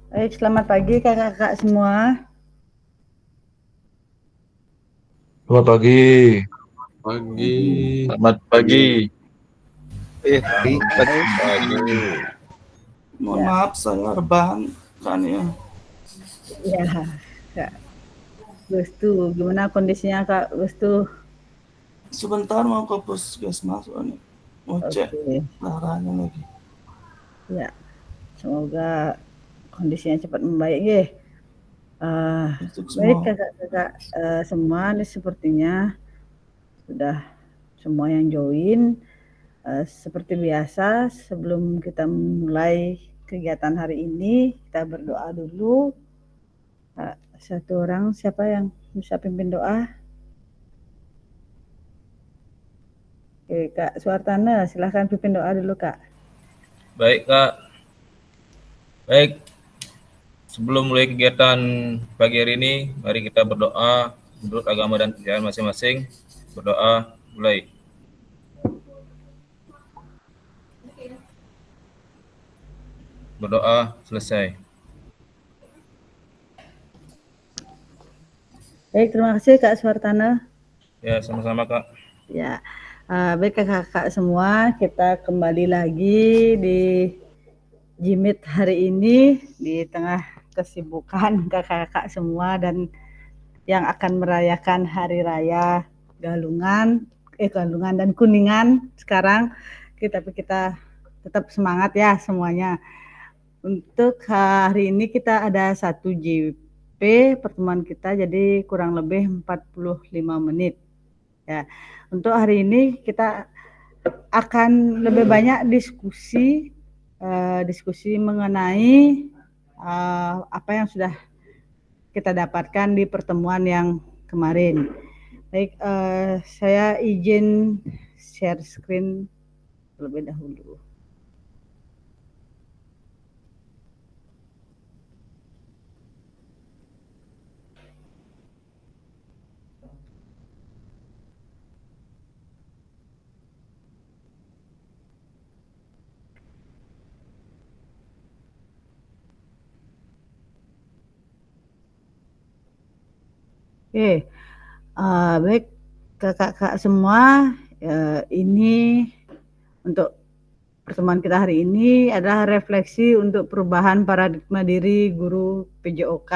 Baik, selamat pagi kakak-kakak semua. Selamat pagi. Pagi. Selamat pagi. Baik, Baik, pagi. Mohon ya, maaf saya rebahan kan ya. ya, Kak Gustu, gimana kondisinya Kak Gustu? Sebentar mau ke puskesmas soalnya mau cek Oke, darahnya lagi. ya, semoga kondisinya cepat membaik ya. Untuk Baik semua. kakak-kakak semua, ini sepertinya sudah semua yang join. Seperti biasa, sebelum kita mulai kegiatan hari ini, kita berdoa dulu. Satu orang, siapa yang bisa pimpin doa? Oke, Kak Suartana, silahkan pimpin doa dulu, Kak. Baik, Kak. Baik, sebelum mulai kegiatan pagi hari ini, mari kita berdoa menurut agama dan kepercayaan masing-masing. Berdoa, mulai. Berdoa, selesai. Baik, terima kasih Kak Suartana. Ya, sama-sama, Kak. Ya, baik kakak-kakak semua, kita kembali lagi di Jimit hari ini di tengah kesibukan kakak-kakak semua dan yang akan merayakan hari raya Galungan dan Kuningan sekarang. Tapi kita tetap semangat ya semuanya. Untuk hari ini kita ada 1 JP pertemuan kita, jadi kurang lebih 45 menit. Ya, untuk hari ini kita akan lebih banyak diskusi mengenai apa yang sudah kita dapatkan di pertemuan yang kemarin. Baik, saya izin share screen terlebih dahulu. Oke, baik kakak-kakak semua, ini untuk pertemuan kita hari ini adalah refleksi untuk perubahan paradigma diri guru PJOK.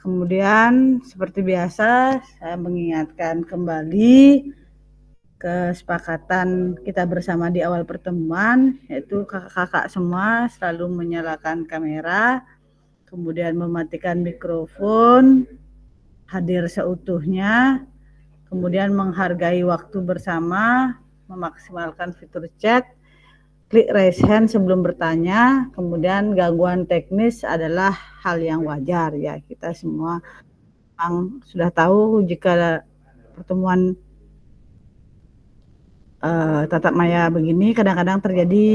Kemudian seperti biasa saya mengingatkan kembali kesepakatan kita bersama di awal pertemuan, yaitu kakak-kakak semua selalu menyalakan kamera, kemudian mematikan mikrofon, hadir seutuhnya, kemudian menghargai waktu bersama, memaksimalkan fitur chat, klik raise hand sebelum bertanya, kemudian gangguan teknis adalah hal yang wajar ya, kita semua memang sudah tahu jika pertemuan tatap maya begini kadang-kadang terjadi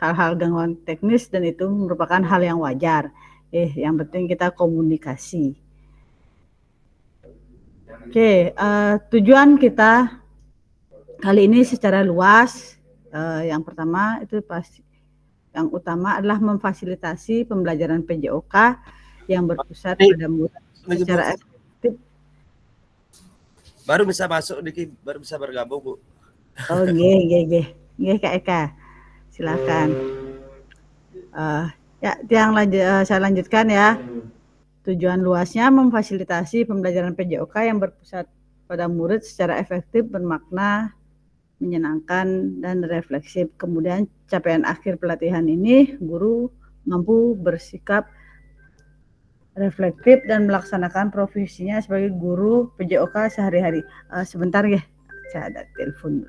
hal-hal gangguan teknis dan itu merupakan hal yang wajar. Yang penting kita komunikasi. Oke, tujuan kita kali ini secara luas, yang pertama itu pasti yang utama adalah memfasilitasi pembelajaran PJOK yang berpusat pada murid secara efektif. Baru bisa masuk, Diki, baru bisa bergabung, Bu. Oh, nggih Kak Eka, silakan. Ya, saya lanjutkan ya. Tujuan luasnya memfasilitasi pembelajaran PJOK yang berpusat pada murid secara efektif, bermakna, menyenangkan, dan refleksif. Kemudian capaian akhir pelatihan ini, guru mampu bersikap reflektif dan melaksanakan profesinya sebagai guru PJOK sehari-hari. Sebentar ya, saya ada telepon.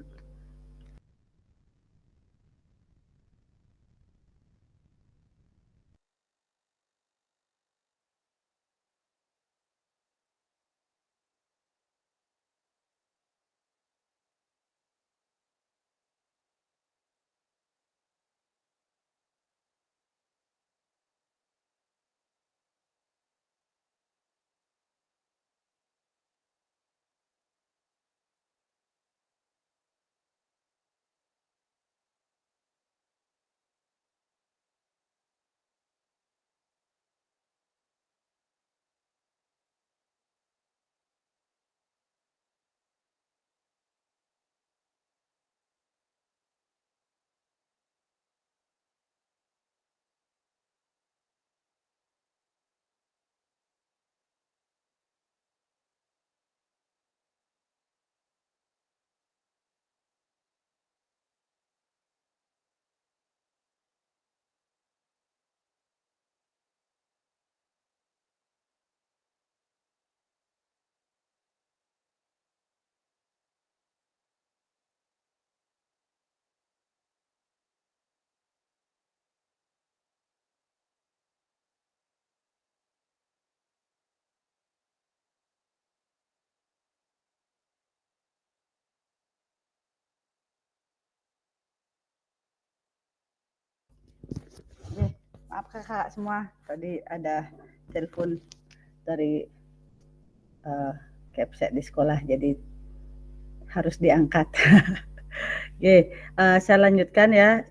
Maaf kakak semua, tadi ada telepon dari Kepsek di sekolah, jadi harus diangkat. Oke, saya lanjutkan ya.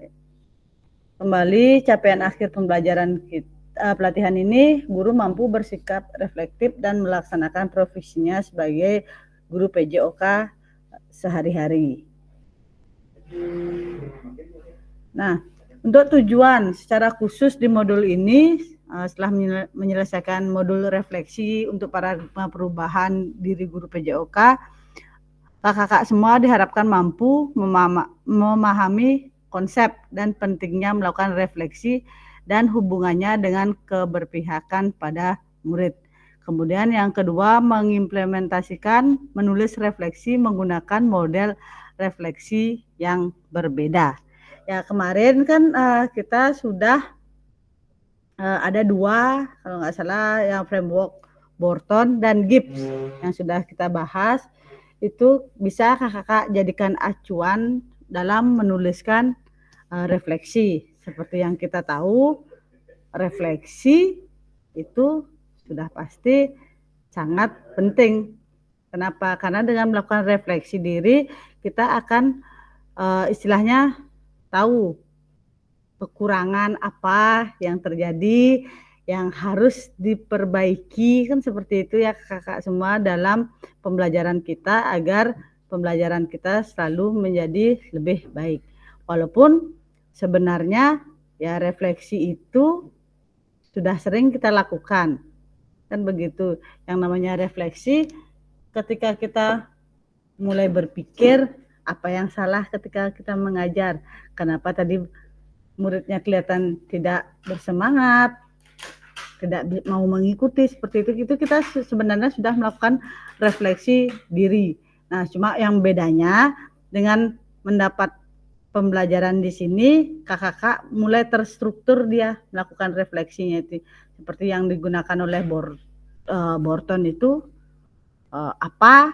Kembali capaian akhir pembelajaran kita, pelatihan ini, guru mampu bersikap reflektif dan melaksanakan profesinya sebagai guru PJOK sehari-hari. Nah, untuk tujuan secara khusus di modul ini, setelah menyelesaikan modul refleksi untuk paradigma perubahan diri guru PJOK, kakak-kakak semua diharapkan mampu memahami konsep dan pentingnya melakukan refleksi dan hubungannya dengan keberpihakan pada murid. Kemudian yang kedua, mengimplementasikan menulis refleksi menggunakan model refleksi yang berbeda. Ya, kemarin kan kita sudah ada 2, kalau nggak salah, yang framework Borton dan Gibbs yang sudah kita bahas. Itu bisa kakak jadikan acuan dalam menuliskan refleksi. Seperti yang kita tahu, refleksi itu sudah pasti sangat penting. Kenapa? Karena dengan melakukan refleksi diri, kita akan istilahnya tahu kekurangan apa yang terjadi, yang harus diperbaiki, kan seperti itu ya kakak semua, dalam pembelajaran kita agar pembelajaran kita selalu menjadi lebih baik. Walaupun sebenarnya ya refleksi itu sudah sering kita lakukan, kan begitu. Yang namanya refleksi ketika kita mulai berpikir apa yang salah ketika kita mengajar, kenapa tadi muridnya kelihatan tidak bersemangat, tidak mau mengikuti, seperti itu kita sebenarnya sudah melakukan refleksi diri. Nah, cuma yang bedanya dengan mendapat pembelajaran di sini, kakak mulai terstruktur dia melakukan refleksinya itu, seperti yang digunakan oleh Borton itu, apa,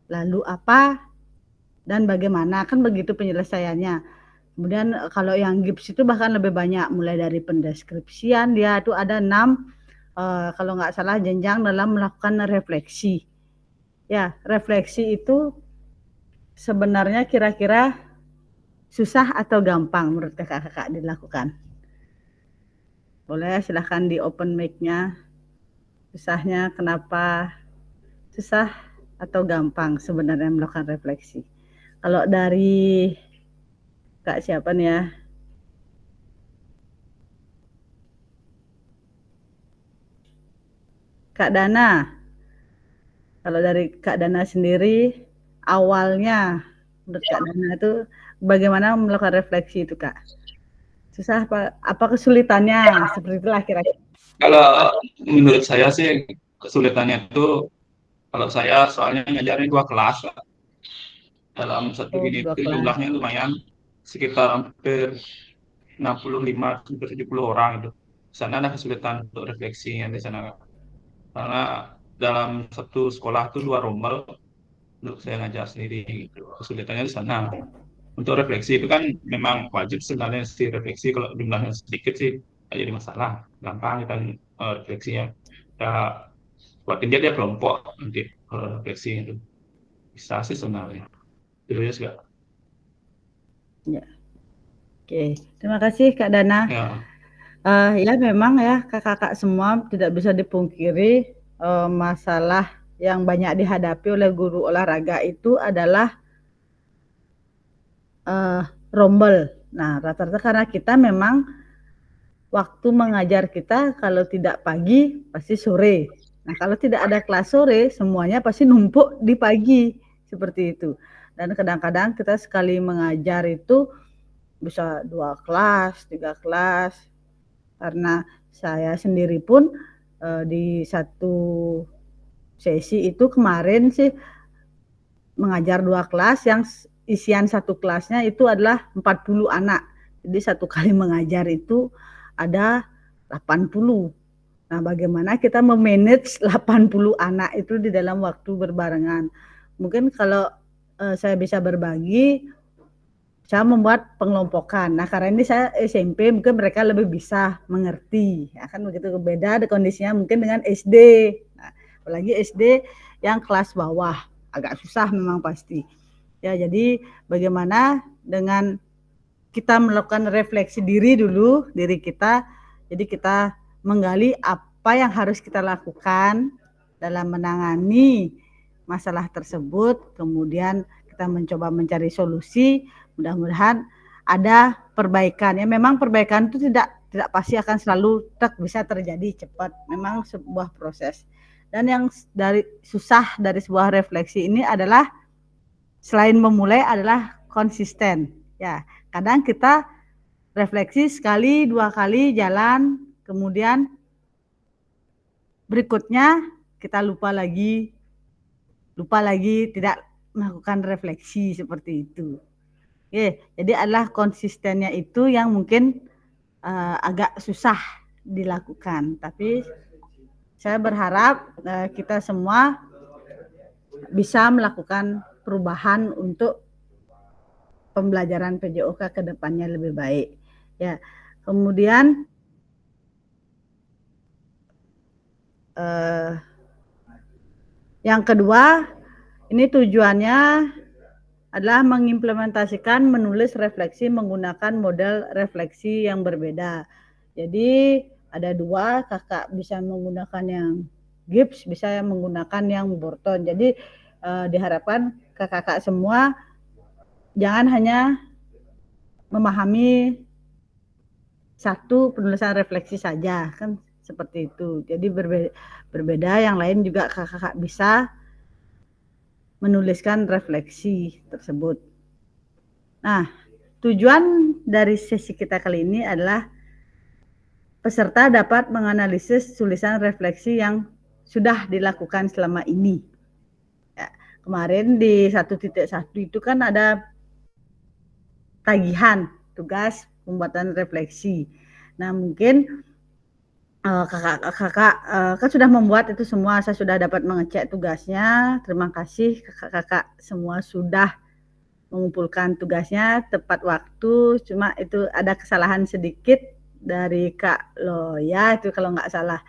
lalu apa, dan bagaimana, kan begitu penyelesaiannya. Kemudian kalau yang Gibbs itu bahkan lebih banyak, mulai dari pendeskripsian, dia itu ada 6 kalau nggak salah jenjang dalam melakukan refleksi. Ya, refleksi itu sebenarnya kira-kira susah atau gampang menurut kakak-kakak dilakukan? Boleh silahkan di open mic-nya. Susahnya kenapa? Susah atau gampang sebenarnya melakukan refleksi? Kalau dari Kak siapa nih ya? Kak Dana. Kalau dari Kak Dana sendiri, awalnya menurut Kak Dana itu bagaimana melakukan refleksi itu, Kak? Susah apa kesulitannya? Seperti itulah kira-kira. Kalau menurut saya sih kesulitannya itu, kalau saya soalnya ngajarin 2 kelas, Kak. Dalam satu ini itu jumlahnya lumayan, sekitar hampir 65-70 orang itu. Di sana ada kesulitan untuk refleksi yang di sana. Karena dalam satu sekolah itu 2 rombel untuk saya ngajar sendiri gitu. Kesulitannya di sana. Untuk refleksi itu kan memang wajib sebenarnya si refleksi, kalau jumlahnya sedikit sih nggak jadi masalah, gampang kita refleksinya. Ya buatin dia kelompok nanti refleksi itu bisa sih sebenarnya. Itu ya sih, Kak. Ya. Oke, terima kasih Kak Dana. Ya. Ya memang ya kakak-kakak semua tidak bisa dipungkiri masalah yang banyak dihadapi oleh guru olahraga itu adalah rombel. Nah, rata-rata karena kita memang waktu mengajar kita kalau tidak pagi pasti sore. Nah, kalau tidak ada kelas sore semuanya pasti numpuk di pagi, seperti itu. Dan kadang-kadang kita sekali mengajar itu bisa 2 kelas, 3 kelas. Karena saya sendiri pun di satu sesi itu kemarin sih mengajar 2 kelas, yang isian satu kelasnya itu adalah 40 anak. Jadi satu kali mengajar itu ada 80. Nah, bagaimana kita memanage 80 anak itu di dalam waktu berbarengan? Mungkin kalau saya bisa berbagi, saya membuat pengelompokan. Nah, karena ini saya SMP, mungkin mereka lebih bisa mengerti. Ya, kan begitu beda kondisinya mungkin dengan SD. Nah, apalagi SD yang kelas bawah, agak susah memang pasti. Ya, jadi bagaimana dengan kita melakukan refleksi diri dulu, diri kita. Jadi kita menggali apa yang harus kita lakukan dalam menangani masalah tersebut, kemudian kita mencoba mencari solusi, mudah-mudahan ada perbaikan. Ya memang perbaikan itu tidak pasti akan selalu bisa terjadi cepat. Memang sebuah proses. Dan yang susah dari sebuah refleksi ini adalah selain memulai adalah konsisten. Ya, kadang kita refleksi sekali, 2 kali jalan, kemudian berikutnya kita lupa lagi tidak melakukan refleksi seperti itu. Oke, jadi adalah konsistennya itu yang mungkin agak susah dilakukan. Tapi saya berharap kita semua bisa melakukan perubahan untuk pembelajaran PJOK ke depannya lebih baik. Ya, kemudian yang kedua, ini tujuannya adalah mengimplementasikan menulis refleksi menggunakan model refleksi yang berbeda. Jadi ada 2, kakak bisa menggunakan yang Gibbs, bisa menggunakan yang Borton. Jadi diharapkan kakak-kakak semua jangan hanya memahami satu penulisan refleksi saja, kan seperti itu. Jadi berbeda, yang lain juga kakak-kakak bisa menuliskan refleksi tersebut. Nah, tujuan dari sesi kita kali ini adalah peserta dapat menganalisis tulisan refleksi yang sudah dilakukan selama ini. Ya, kemarin di 1.1 itu kan ada tagihan tugas pembuatan refleksi. Nah, mungkin kakak-kakak kan sudah membuat itu semua, saya sudah dapat mengecek tugasnya. Terima kasih kakak-kakak semua sudah mengumpulkan tugasnya tepat waktu. Cuma itu ada kesalahan sedikit dari Kak Loya, itu kalau nggak salah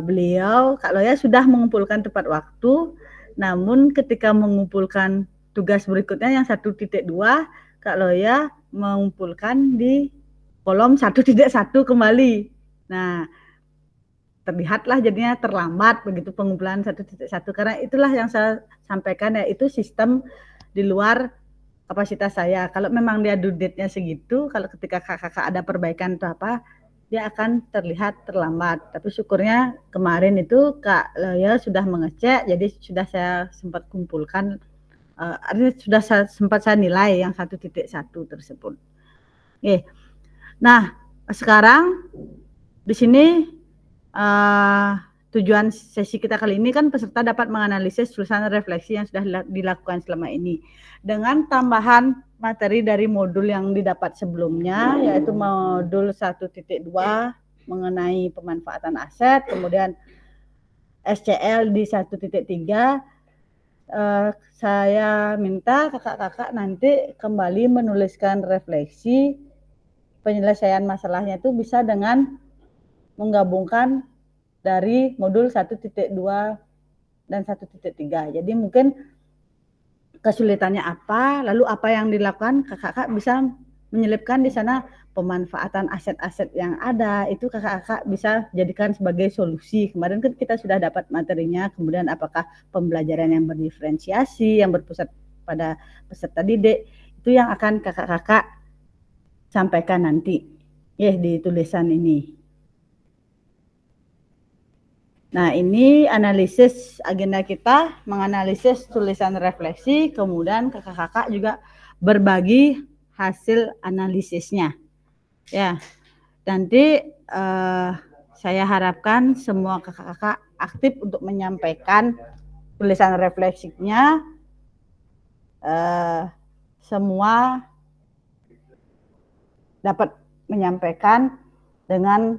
beliau, Kak Loya sudah mengumpulkan tepat waktu. Namun ketika mengumpulkan tugas berikutnya yang 1.2, Kak Loya mengumpulkan di kolom 1.1 kembali. Nah, terlihatlah jadinya terlambat begitu pengumpulan 1.1, karena itulah yang saya sampaikan, yaitu sistem di luar kapasitas saya. Kalau memang dia due date-nya segitu, kalau ketika kakak ada perbaikan atau apa, dia akan terlihat terlambat. Tapi syukurnya kemarin itu Kak Loya sudah mengecek, jadi sudah saya sempat kumpulkan, artinya sudah sempat saya nilai yang 1.1 tersebut. Oke. Nah, sekarang di sini tujuan sesi kita kali ini kan peserta dapat menganalisis tulisan refleksi yang sudah dilakukan selama ini dengan tambahan materi dari modul yang didapat sebelumnya, yaitu modul 1.2 mengenai pemanfaatan aset, kemudian SCL di 1.3. Saya minta kakak-kakak nanti kembali menuliskan refleksi penyelesaian masalahnya itu bisa dengan menggabungkan dari modul 1.2 dan 1.3. Jadi mungkin kesulitannya apa, lalu apa yang dilakukan, kakak-kakak bisa menyelipkan di sana pemanfaatan aset-aset yang ada, itu kakak-kakak bisa jadikan sebagai solusi. Kemarin kan kita sudah dapat materinya, kemudian apakah pembelajaran yang berdiferensiasi, yang berpusat pada peserta didik, itu yang akan kakak-kakak sampaikan nanti ya di tulisan ini. Nah, ini analisis agenda kita, menganalisis tulisan refleksi, kemudian kakak-kakak juga berbagi hasil analisisnya. Ya, nanti saya harapkan semua kakak-kakak aktif untuk menyampaikan tulisan refleksinya. Semua dapat menyampaikan dengan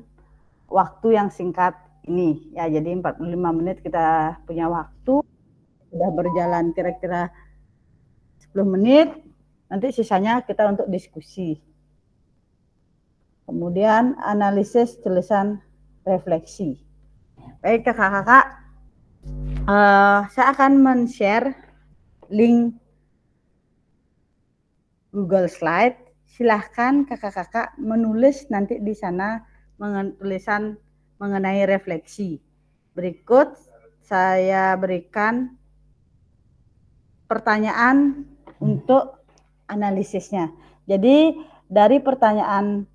waktu yang singkat ini ya, jadi 45 menit kita punya waktu, sudah berjalan kira-kira 10 menit. Nanti sisanya kita untuk diskusi. Kemudian analisis tulisan refleksi. Baik kakak-kakak, saya akan men-share link Google Slide. Silahkan kakak-kakak menulis nanti di sana tulisan mengenai refleksi. Berikut saya berikan pertanyaan untuk analisisnya. Jadi dari pertanyaan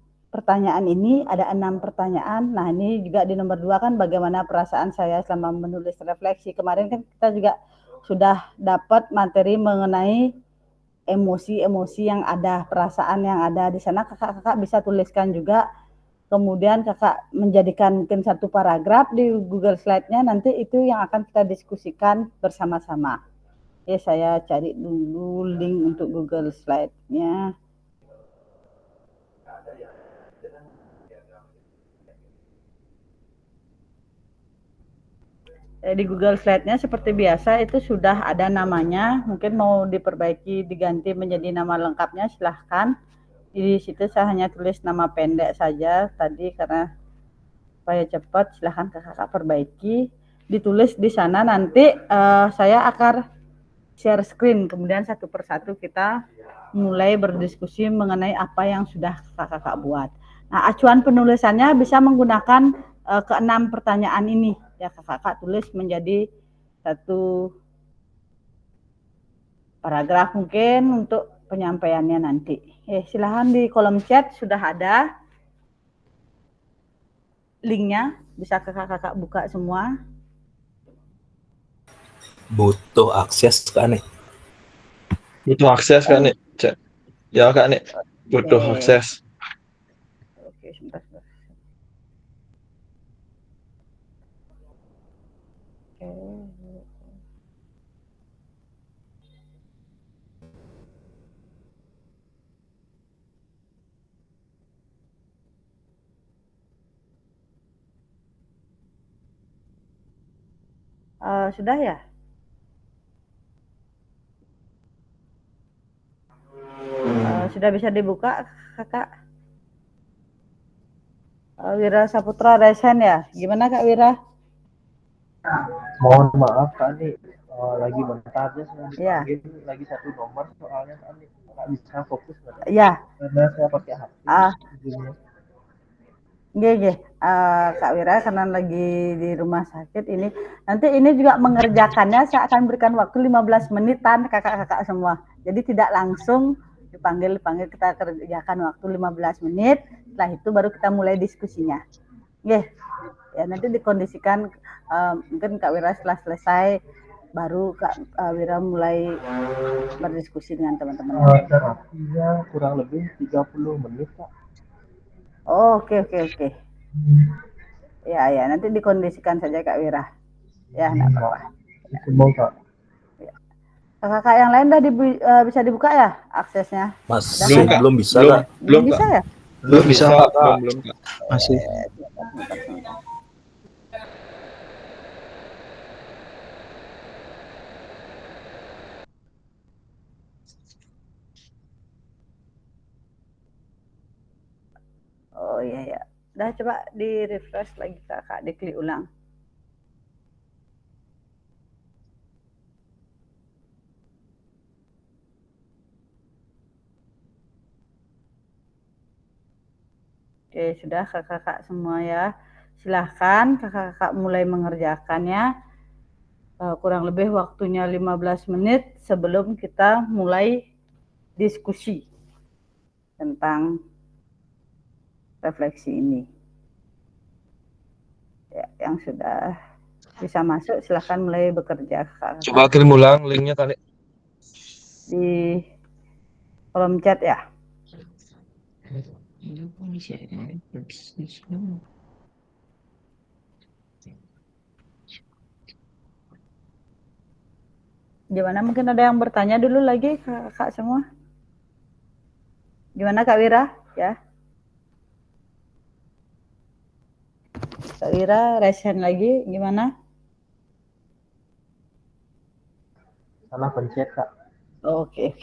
ini ada 6 pertanyaan. Nah, ini juga di nomor 2 kan bagaimana perasaan saya selama menulis refleksi. Kemarin kan kita juga sudah dapat materi mengenai emosi-emosi yang ada, perasaan yang ada di sana. Kakak-kakak bisa tuliskan juga. Kemudian kakak menjadikan mungkin 1 paragraf di Google Slide-nya, nanti itu yang akan kita diskusikan bersama-sama. Oke, saya cari dulu link untuk Google Slide-nya. Di Google Slide-nya seperti biasa itu sudah ada namanya, mungkin mau diperbaiki diganti menjadi nama lengkapnya silahkan. Di situ saya hanya tulis nama pendek saja tadi karena supaya cepat, silahkan kakak perbaiki. Ditulis di sana nanti saya akan share screen, kemudian satu persatu kita mulai berdiskusi mengenai apa yang sudah kakak buat. Nah, acuan penulisannya bisa menggunakan ke-6 pertanyaan ini. Ya, kakak tulis menjadi 1 paragraf mungkin untuk penyampaiannya nanti. Silahkan di kolom chat sudah ada linknya, bisa kakak buka semua. Butuh akses kan nih? Butuh akses kan nih? Ya kak nih, butuh akses. Oke, sebentar. Sudah ya? Sudah bisa dibuka kakak? Wira Saputra Resen ya? Gimana Kak Wira? Mohon maaf Kak nih, lagi bentar aja saya dipanggil lagi 1 nomor soalnya Kak nih nggak bisa fokus Ya. karena saya pakai HP. Iya. Kak Wira karena lagi di rumah sakit ini. Nanti ini juga mengerjakannya saya akan berikan waktu 15 menitan kakak-kakak semua. Jadi tidak langsung dipanggil kita kerjakan waktu 15 menit. Setelah itu baru kita mulai diskusinya. Ya, nanti dikondisikan mungkin Kak Wira setelah selesai baru Kak Wira mulai berdiskusi dengan teman-teman. Terapinya kurang lebih 30 menit Kak. Oh, oke. Ya, nanti dikondisikan saja Kak Wira. Ya, enggak apa-apa. Semua Kak. Kakak yang lain udah bisa dibuka ya aksesnya? Belum bisa Kak. Belum bisa ya? Belum bisa Kak. Belum Kak. Masih. Oh iya. Udah coba di refresh lagi kakak, diklik ulang. Oke, sudah kakak-kakak semua ya. Silahkan kakak-kakak mulai mengerjakannya. Kurang lebih waktunya 15 menit sebelum kita mulai diskusi tentang refleksi ini. Ya, yang sudah bisa masuk silahkan mulai bekerja kakak. Coba kirim ulang linknya kali. Di kolom chat ya. Gimana, mungkin ada yang bertanya dulu lagi kakak semua? Gimana Kak Wira? Ya. Kak Wira, resen lagi gimana? Salah pencet Kak. Oke.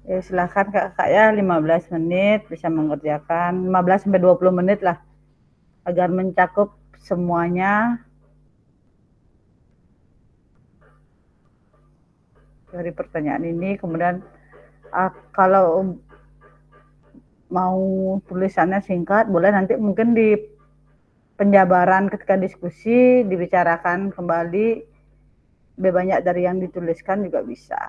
Silakan kakak ya, 15 menit bisa mengerjakan, 15-20 menit lah, agar mencakup semuanya dari pertanyaan ini. Kemudian kalau mau tulisannya singkat, boleh nanti mungkin di penjabaran ketika diskusi dibicarakan kembali, lebih banyak dari yang dituliskan juga bisa.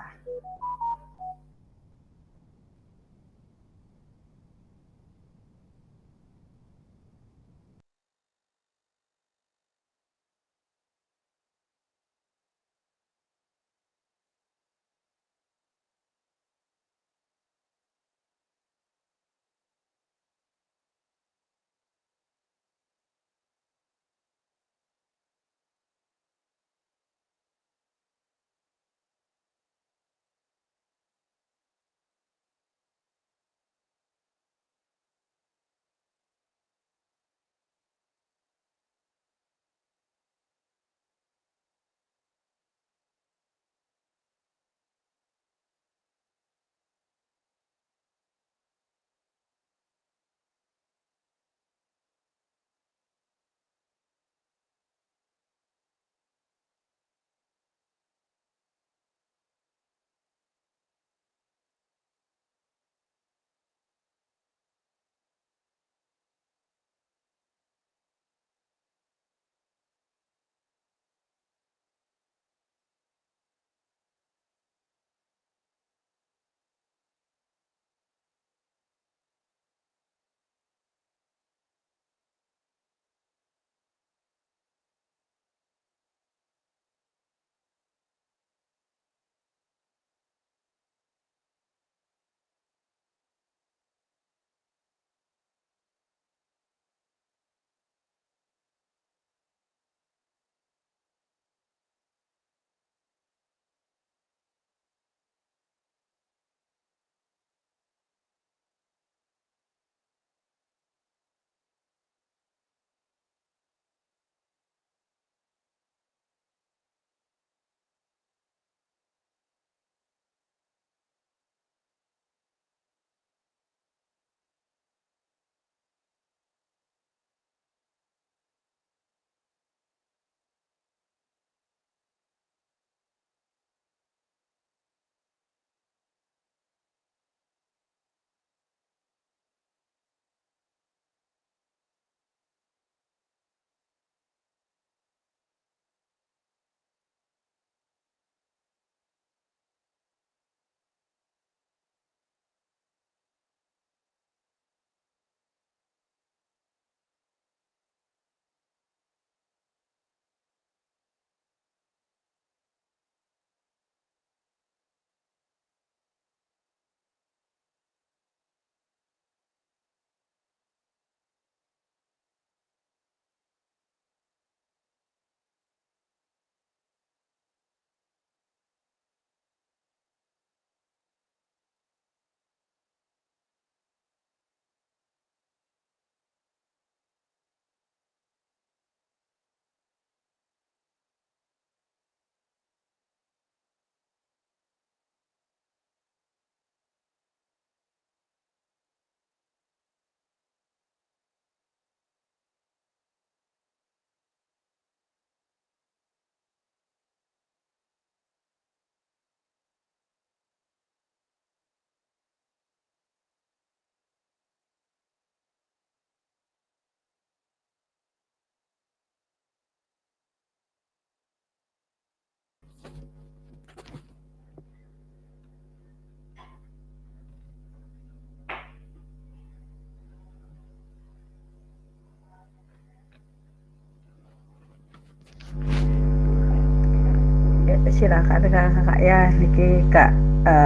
Silakan kakak ya, Niki Kak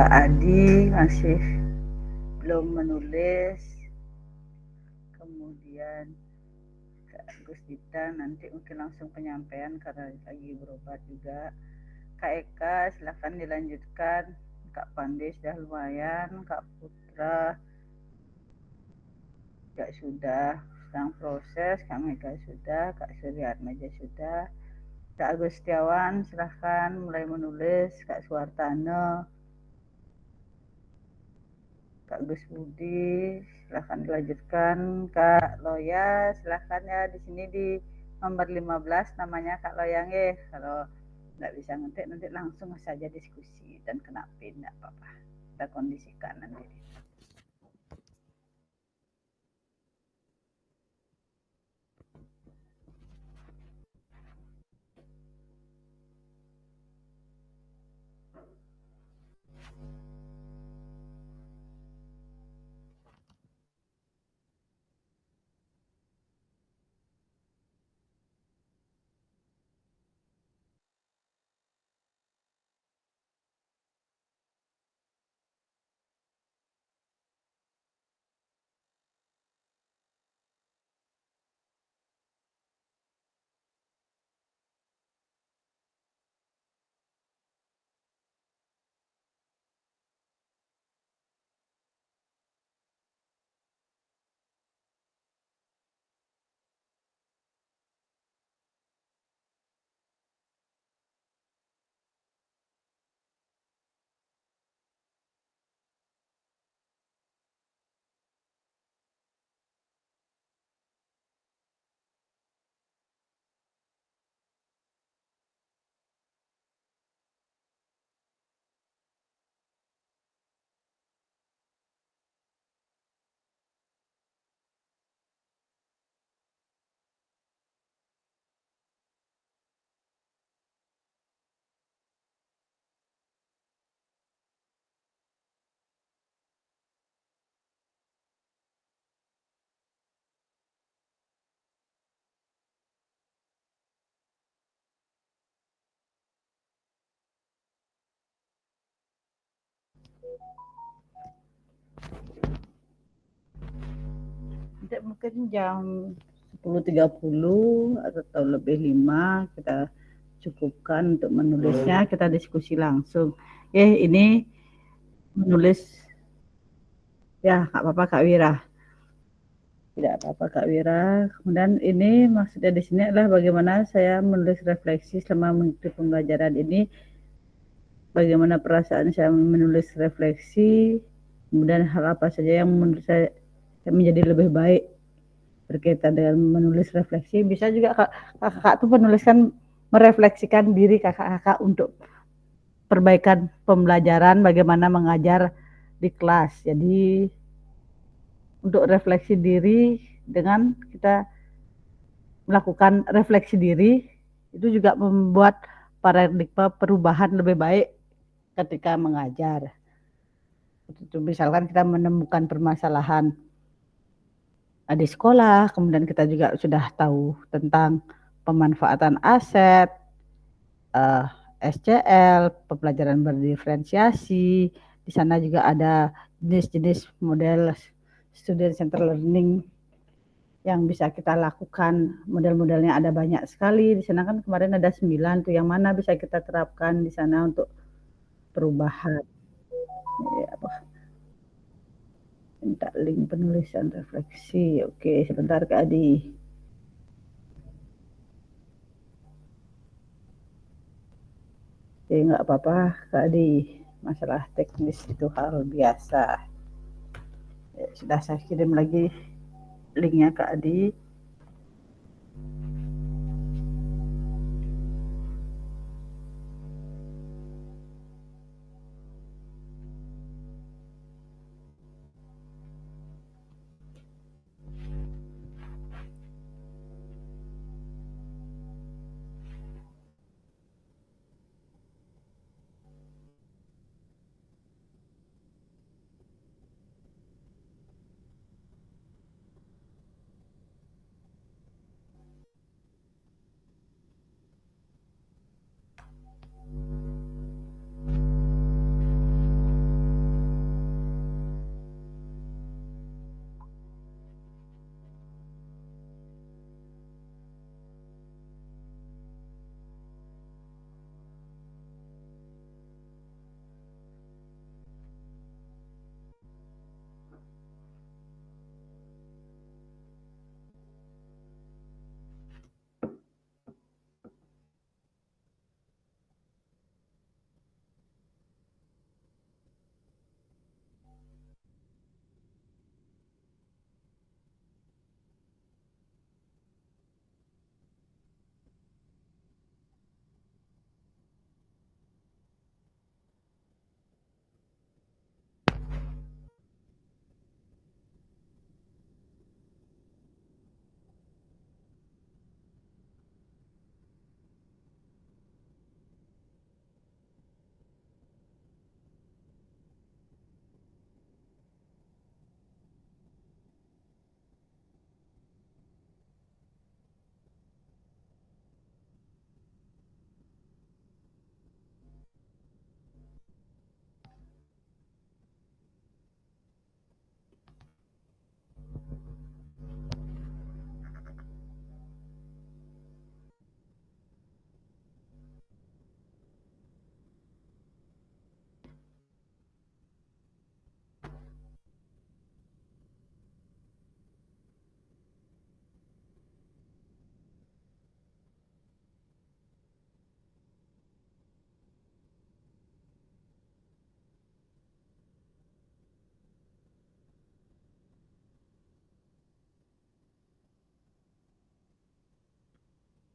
Adi masih belum menulis, kemudian Kak Gusdita nanti mungkin langsung penyampaian karena lagi berobat juga. Kak Eka silakan dilanjutkan, Kak Pandi sudah lumayan, Kak Putra juga sudah sedang proses, Kak Mega sudah, Kak Suryatmaja sudah, Kak Agustiawan silahkan mulai menulis, Kak Suwartana, Kak Gus Budi, silahkan dilanjutkan. Kak Loya, silahkan ya, di sini di nomor 15 namanya Kak Loyang ya. Kalau nggak bisa ngetik nanti langsung saja diskusi dan kena pin, nggak apa-apa. Kita kondisikan nanti. Nanti mungkin jam 10.30 atau lebih 5 kita cukupkan untuk menulisnya, kita diskusi langsung. Ini menulis ya, nggak apa-apa Kak Wira. Tidak apa-apa Kak Wira. Kemudian ini maksudnya di sini adalah bagaimana saya menulis refleksi selama mengikuti pembelajaran ini, bagaimana perasaan saya menulis refleksi, kemudian hal apa saja yang menurut saya menjadi lebih baik berkaitan dengan menulis refleksi. Bisa juga kakak tuh menuliskan, merefleksikan diri kakak-kakak untuk perbaikan pembelajaran, bagaimana mengajar di kelas. Jadi untuk refleksi diri dengan kita melakukan refleksi diri itu juga membuat paradigma perubahan lebih baik ketika mengajar. Itu misalkan kita menemukan permasalahan di sekolah, kemudian kita juga sudah tahu tentang pemanfaatan aset, SCL, pembelajaran berdiferensiasi. Di sana juga ada jenis-jenis model student center learning yang bisa kita lakukan. Model-modelnya ada banyak sekali. Di sana kan kemarin ada 9 tuh, yang mana bisa kita terapkan di sana untuk perubahan. Minta link penulisan refleksi. Oke, sebentar Kak Adi. Oke, nggak apa-apa Kak Adi. Masalah teknis itu hal biasa. Ya, sudah saya kirim lagi linknya Kak Adi.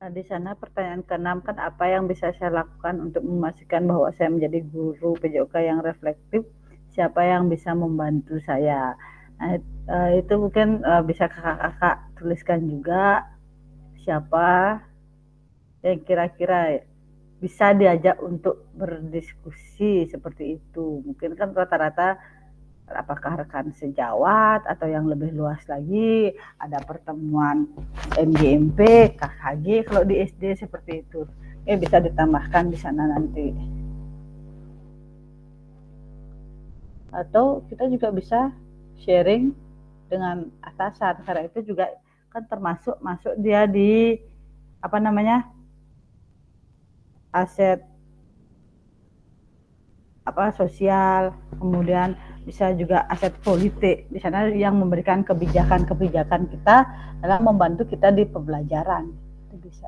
Nah, di sana pertanyaan ke-6 kan, apa yang bisa saya lakukan untuk memastikan bahwa saya menjadi guru PJOK yang reflektif? Siapa yang bisa membantu saya? Nah, itu mungkin bisa kakak-kakak tuliskan juga siapa yang kira-kira bisa diajak untuk berdiskusi seperti itu. Mungkin kan rata-rata apakah rekan sejawat atau yang lebih luas lagi, ada pertemuan MGMP, KKG kalau di SD seperti itu. Bisa ditambahkan di sana nanti. Atau kita juga bisa sharing dengan atasan, karena itu juga kan termasuk masuk dia di aset sosial, kemudian bisa juga aset politik. Di sana yang memberikan kebijakan-kebijakan kita dalam membantu kita di pembelajaran. Itu bisa.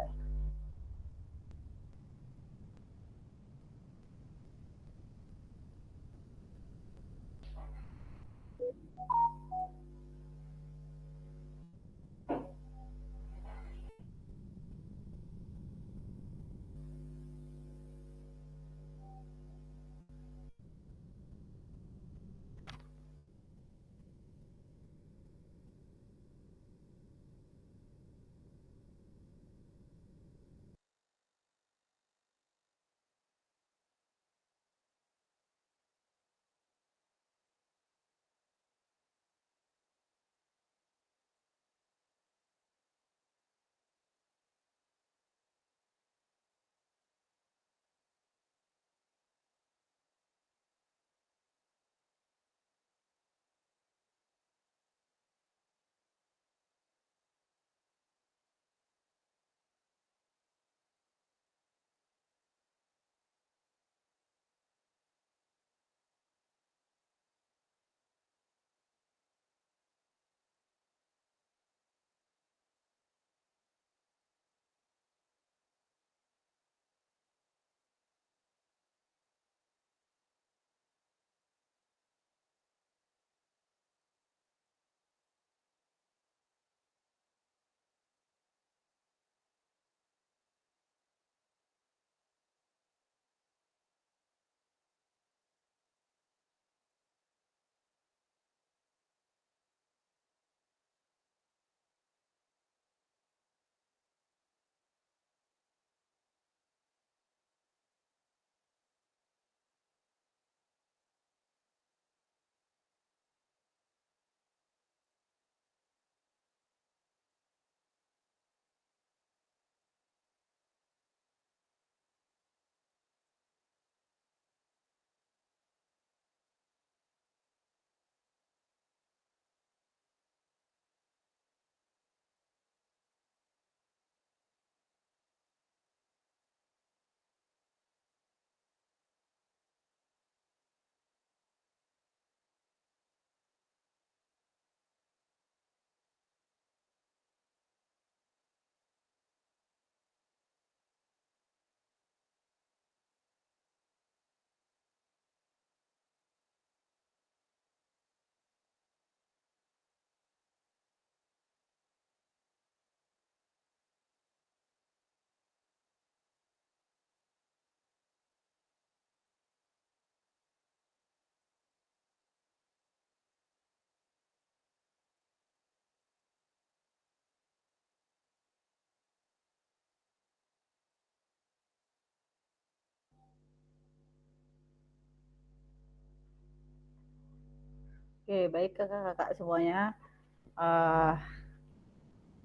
Oke, baik kakak-kakak semuanya.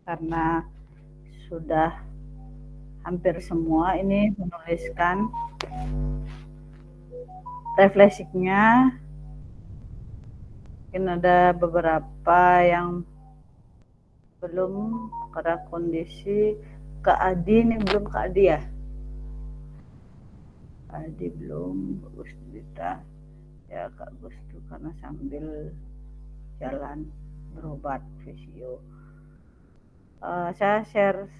Karena sudah hampir semua ini menuliskan refleksinya, mungkin ada beberapa yang belum karena kondisi. Kak Adi ini belum, Kak Adi ya? Kak Adi belum, Gus Dita. Ya Kak Gus itu karena sambil jalan berobat fisio. Saya share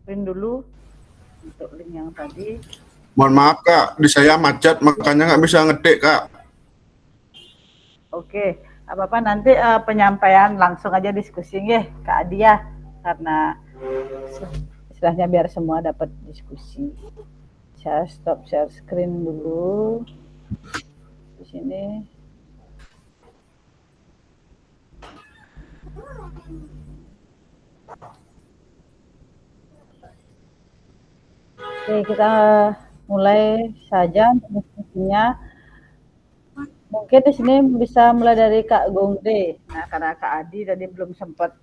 screen dulu untuk link yang tadi. Mohon maaf Kak, di saya macet makanya nggak bisa ngetik Kak. Oke, apa-apa nanti penyampaian langsung aja diskusi ya Kak Adi ya, karena istilahnya biar semua dapat diskusi. Saya stop share screen dulu di sini. Oke, kita mulai saja diskusinya. Mungkin di sini bisa mulai dari Kak Gongde. Nah, karena Kak Adi tadi belum sempat,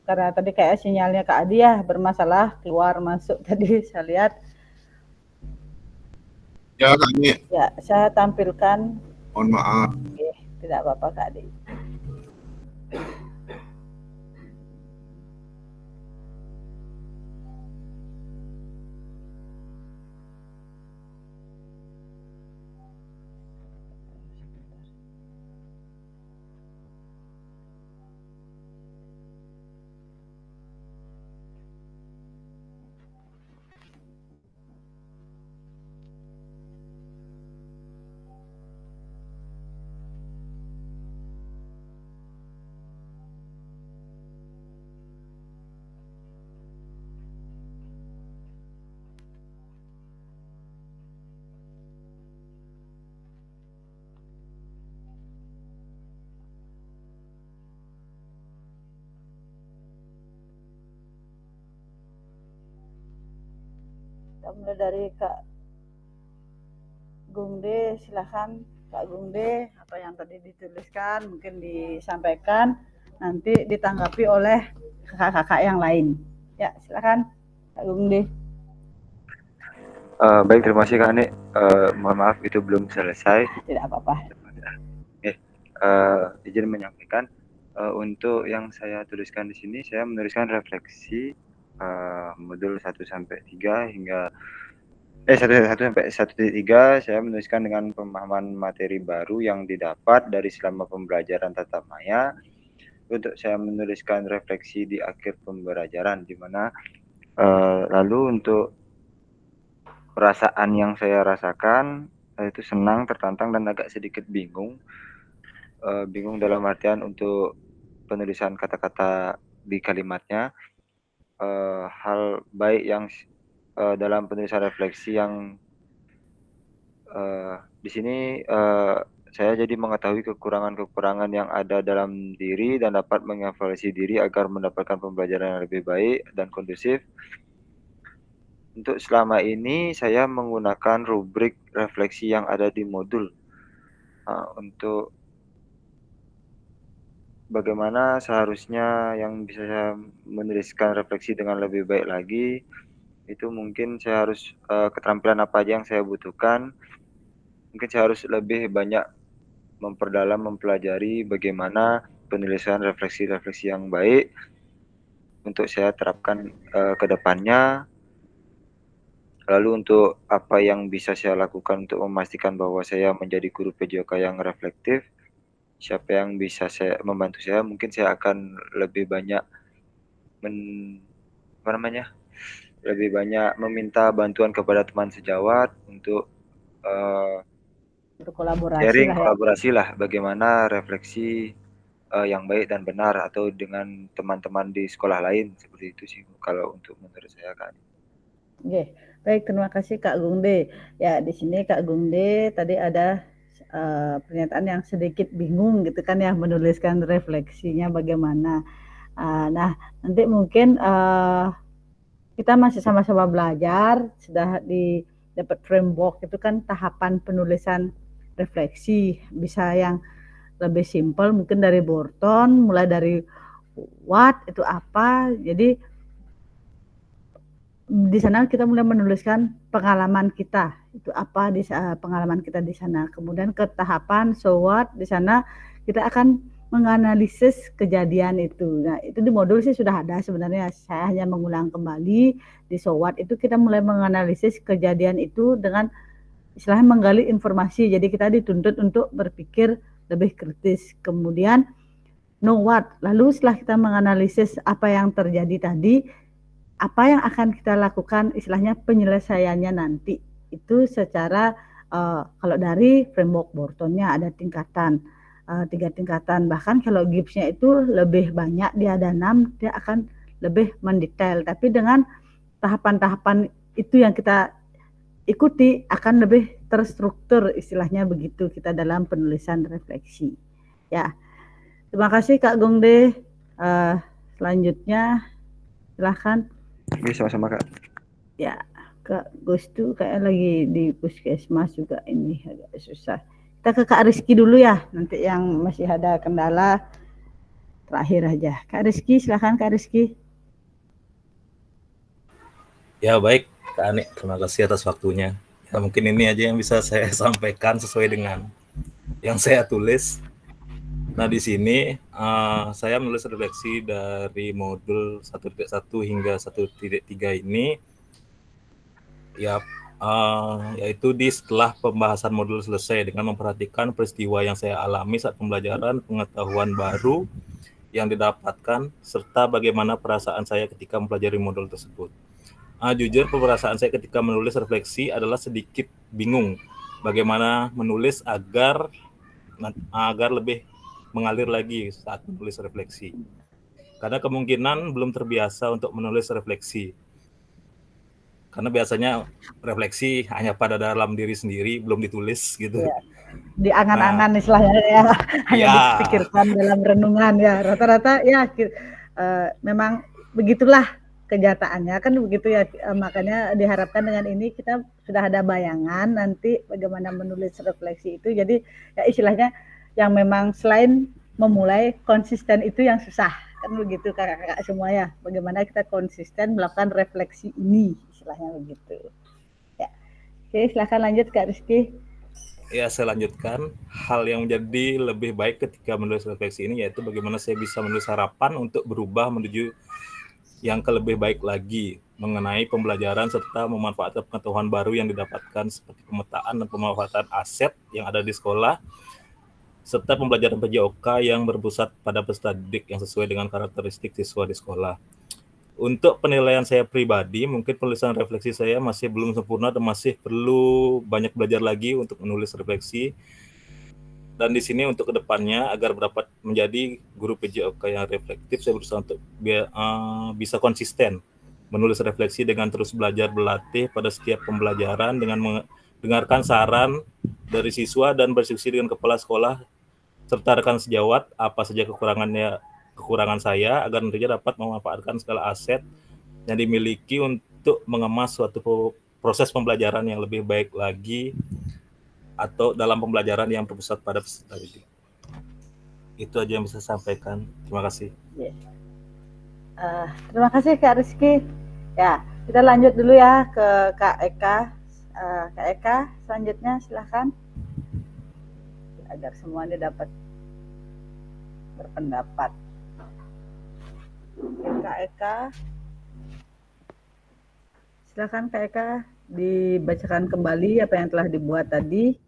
karena tadi kayak sinyalnya Kak Adi ya bermasalah, keluar masuk tadi saya lihat. Ya, kami. Ya, saya tampilkan. Mohon maaf. Oke, tidak apa-apa Kak Adi. Kita mulai dari Kak Gongde, silakan Kak Gongde, apa yang tadi dituliskan mungkin disampaikan, nanti ditanggapi oleh kakak-kakak yang lain. Ya, silakan Kak Gongde. Baik, terima kasih Kak Ani. Mohon maaf itu belum selesai. Tidak apa-apa. Izin menyampaikan untuk yang saya tuliskan di sini, saya menuliskan refleksi modul 1 sampai 3 hingga 1 sampai 1.3. Saya menuliskan dengan pemahaman materi baru yang didapat dari selama pembelajaran tatap maya. Untuk saya menuliskan refleksi di akhir pembelajaran, di mana lalu untuk perasaan yang saya rasakan itu senang, tertantang, dan agak sedikit bingung. Bingung dalam artian untuk penulisan kata-kata di kalimatnya. Hal baik yang dalam penulisan refleksi yang di sini saya jadi mengetahui kekurangan-kekurangan yang ada dalam diri dan dapat mengevaluasi diri agar mendapatkan pembelajaran yang lebih baik dan kondusif. Untuk selama ini saya menggunakan rubrik refleksi yang ada di modul untuk bagaimana seharusnya yang bisa saya menuliskan refleksi dengan lebih baik lagi. Itu mungkin saya harus keterampilan apa aja yang saya butuhkan. Mungkin saya harus lebih banyak memperdalam, mempelajari bagaimana penulisan refleksi-refleksi yang baik untuk saya terapkan ke depannya. Lalu untuk apa yang bisa saya lakukan untuk memastikan bahwa saya menjadi guru PJOK yang reflektif, siapa yang bisa saya membantu saya, mungkin saya akan lebih banyak lebih banyak meminta bantuan kepada teman sejawat untuk sharing, kolaborasi lah bagaimana refleksi yang baik dan benar, atau dengan teman-teman di sekolah lain, seperti itu sih kalau untuk menurut saya Kak. Oke, baik, terima kasih Kak Gongde. Ya, di sini Kak Gongde tadi ada pernyataan yang sedikit bingung gitu kan ya, menuliskan refleksinya bagaimana. Nah, nanti mungkin kita masih sama-sama belajar, sudah dapat framework itu kan tahapan penulisan refleksi, bisa yang lebih simpel mungkin dari Borton, mulai dari what itu apa. Jadi di sana kita mulai menuliskan pengalaman kita, itu apa di pengalaman kita di sana. Kemudian ke tahapan so what, di sana kita akan menganalisis kejadian itu. Nah, itu di modul sih sudah ada sebenarnya. Saya hanya mengulang kembali. Di so what itu kita mulai menganalisis kejadian itu dengan istilahnya menggali informasi. Jadi kita dituntut untuk berpikir lebih kritis. Kemudian know what. Lalu setelah kita menganalisis apa yang terjadi tadi, apa yang akan kita lakukan, istilahnya penyelesaiannya nanti. Itu secara kalau dari framework Bortonnya ada tingkatan, 3 tingkatan. Bahkan kalau Gibbsnya itu lebih banyak, dia ada 6, dia akan lebih mendetail. Tapi dengan tahapan-tahapan itu yang kita ikuti akan lebih terstruktur, istilahnya begitu kita dalam penulisan refleksi. Ya, terima kasih Kak Gongde. Selanjutnya silahkan. Oke, sama-sama Kak. Ya, Kak Gustu kayak lagi di puskesmas juga, ini agak susah. Kita ke Kak Rizky dulu ya, nanti yang masih ada kendala terakhir aja. Kak Rizky, silahkan Kak Rizky. Ya baik, Kak Ani, terima kasih atas waktunya. Ya, mungkin ini aja yang bisa saya sampaikan sesuai dengan yang saya tulis. Nah di sini saya menulis refleksi dari modul 1.1 hingga 1.3 ini, ya yaitu di setelah pembahasan modul selesai dengan memperhatikan peristiwa yang saya alami saat pembelajaran, pengetahuan baru yang didapatkan, serta bagaimana perasaan saya ketika mempelajari modul tersebut. Jujur, perasaan saya ketika menulis refleksi adalah sedikit bingung bagaimana menulis agar lebih mengalir lagi saat menulis refleksi. Karena kemungkinan belum terbiasa untuk menulis refleksi. Karena biasanya refleksi hanya pada dalam diri sendiri, belum ditulis gitu. Ya, di angan-angan istilahnya ya, hanya dipikirkan dalam renungan ya. Rata-rata ya memang begitulah kenyataannya kan begitu ya. Makanya diharapkan dengan ini kita sudah ada bayangan nanti bagaimana menulis refleksi itu. Jadi ya istilahnya yang memang selain memulai, konsisten itu yang susah kan begitu kakak-kakak semua ya. Bagaimana kita konsisten melakukan refleksi ini, istilahnya begitu ya. Oke, silakan lanjut Kak Rizky. Ya, saya lanjutkan. Hal yang menjadi lebih baik ketika menulis refleksi ini yaitu bagaimana saya bisa menulis harapan untuk berubah menuju yang lebih baik lagi mengenai pembelajaran serta memanfaatkan pengetahuan baru yang didapatkan seperti pemetaan dan pemanfaatan aset yang ada di sekolah, serta pembelajaran PJOK yang berpusat pada peserta didik yang sesuai dengan karakteristik siswa di sekolah. Untuk penilaian saya pribadi, mungkin penulisan refleksi saya masih belum sempurna dan masih perlu banyak belajar lagi untuk menulis refleksi. Dan di sini untuk kedepannya agar dapat menjadi guru PJOK yang reflektif, saya berusaha untuk bisa konsisten menulis refleksi dengan terus belajar berlatih pada setiap pembelajaran dengan mendengarkan saran dari siswa dan berdiskusi dengan kepala sekolah serta rekan sejawat apa saja kekurangan saya agar nantinya dapat memanfaatkan segala aset yang dimiliki untuk mengemas suatu proses pembelajaran yang lebih baik lagi atau dalam pembelajaran yang berpusat pada peserta didik. Itu aja yang bisa saya sampaikan. Terima kasih. Terima kasih Kak Rizky. Ya, kita lanjut dulu ya ke Kak Eka. Kak Eka, selanjutnya silahkan. Agar semuanya dapat berpendapat. Kak Eka, silakan Kak Eka dibacakan kembali apa yang telah dibuat tadi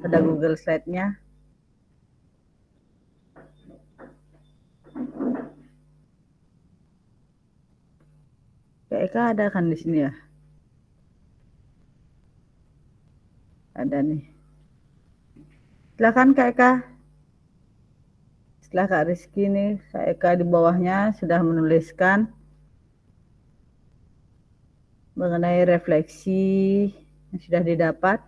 pada Google Slide-nya. Kak Eka ada kan di sini ya? Ada nih. Silakan Kak Eka. Setelah Kak Rizky nih, Kak Eka di bawahnya sudah menuliskan mengenai refleksi yang sudah didapat.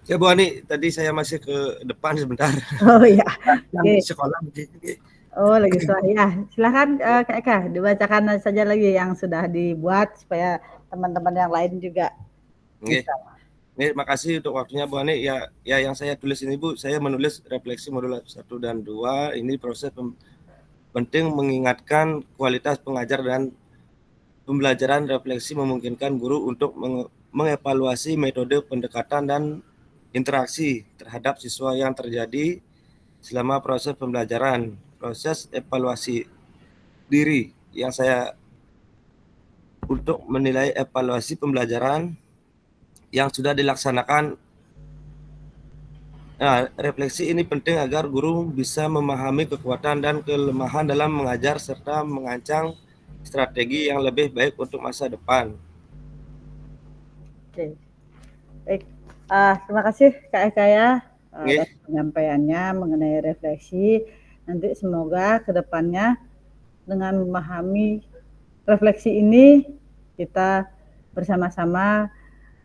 Ya Bu Ani, tadi saya masih ke depan sebentar. Oh iya. Yang sekolah. Oh lagi sekolah ya. Silakan Kak Eka dibacakan saja lagi yang sudah dibuat supaya teman-teman yang lain juga bisa. Ini makasih untuk waktunya Bu Ani. Ya yang saya tulis ini Bu, saya menulis refleksi modul 1 dan 2. Ini proses penting mengingatkan kualitas pengajar dan pembelajaran refleksi memungkinkan guru untuk mengevaluasi metode pendekatan dan interaksi terhadap siswa yang terjadi selama proses pembelajaran. Proses evaluasi diri yang saya untuk menilai evaluasi pembelajaran yang sudah dilaksanakan. Nah, refleksi ini penting agar guru bisa memahami kekuatan dan kelemahan dalam mengajar serta merancang strategi yang lebih baik untuk masa depan. Oke. Baik. Terima kasih Kak Eka ya atas penyampaiannya mengenai refleksi. Nanti semoga ke depannya dengan memahami refleksi ini kita bersama-sama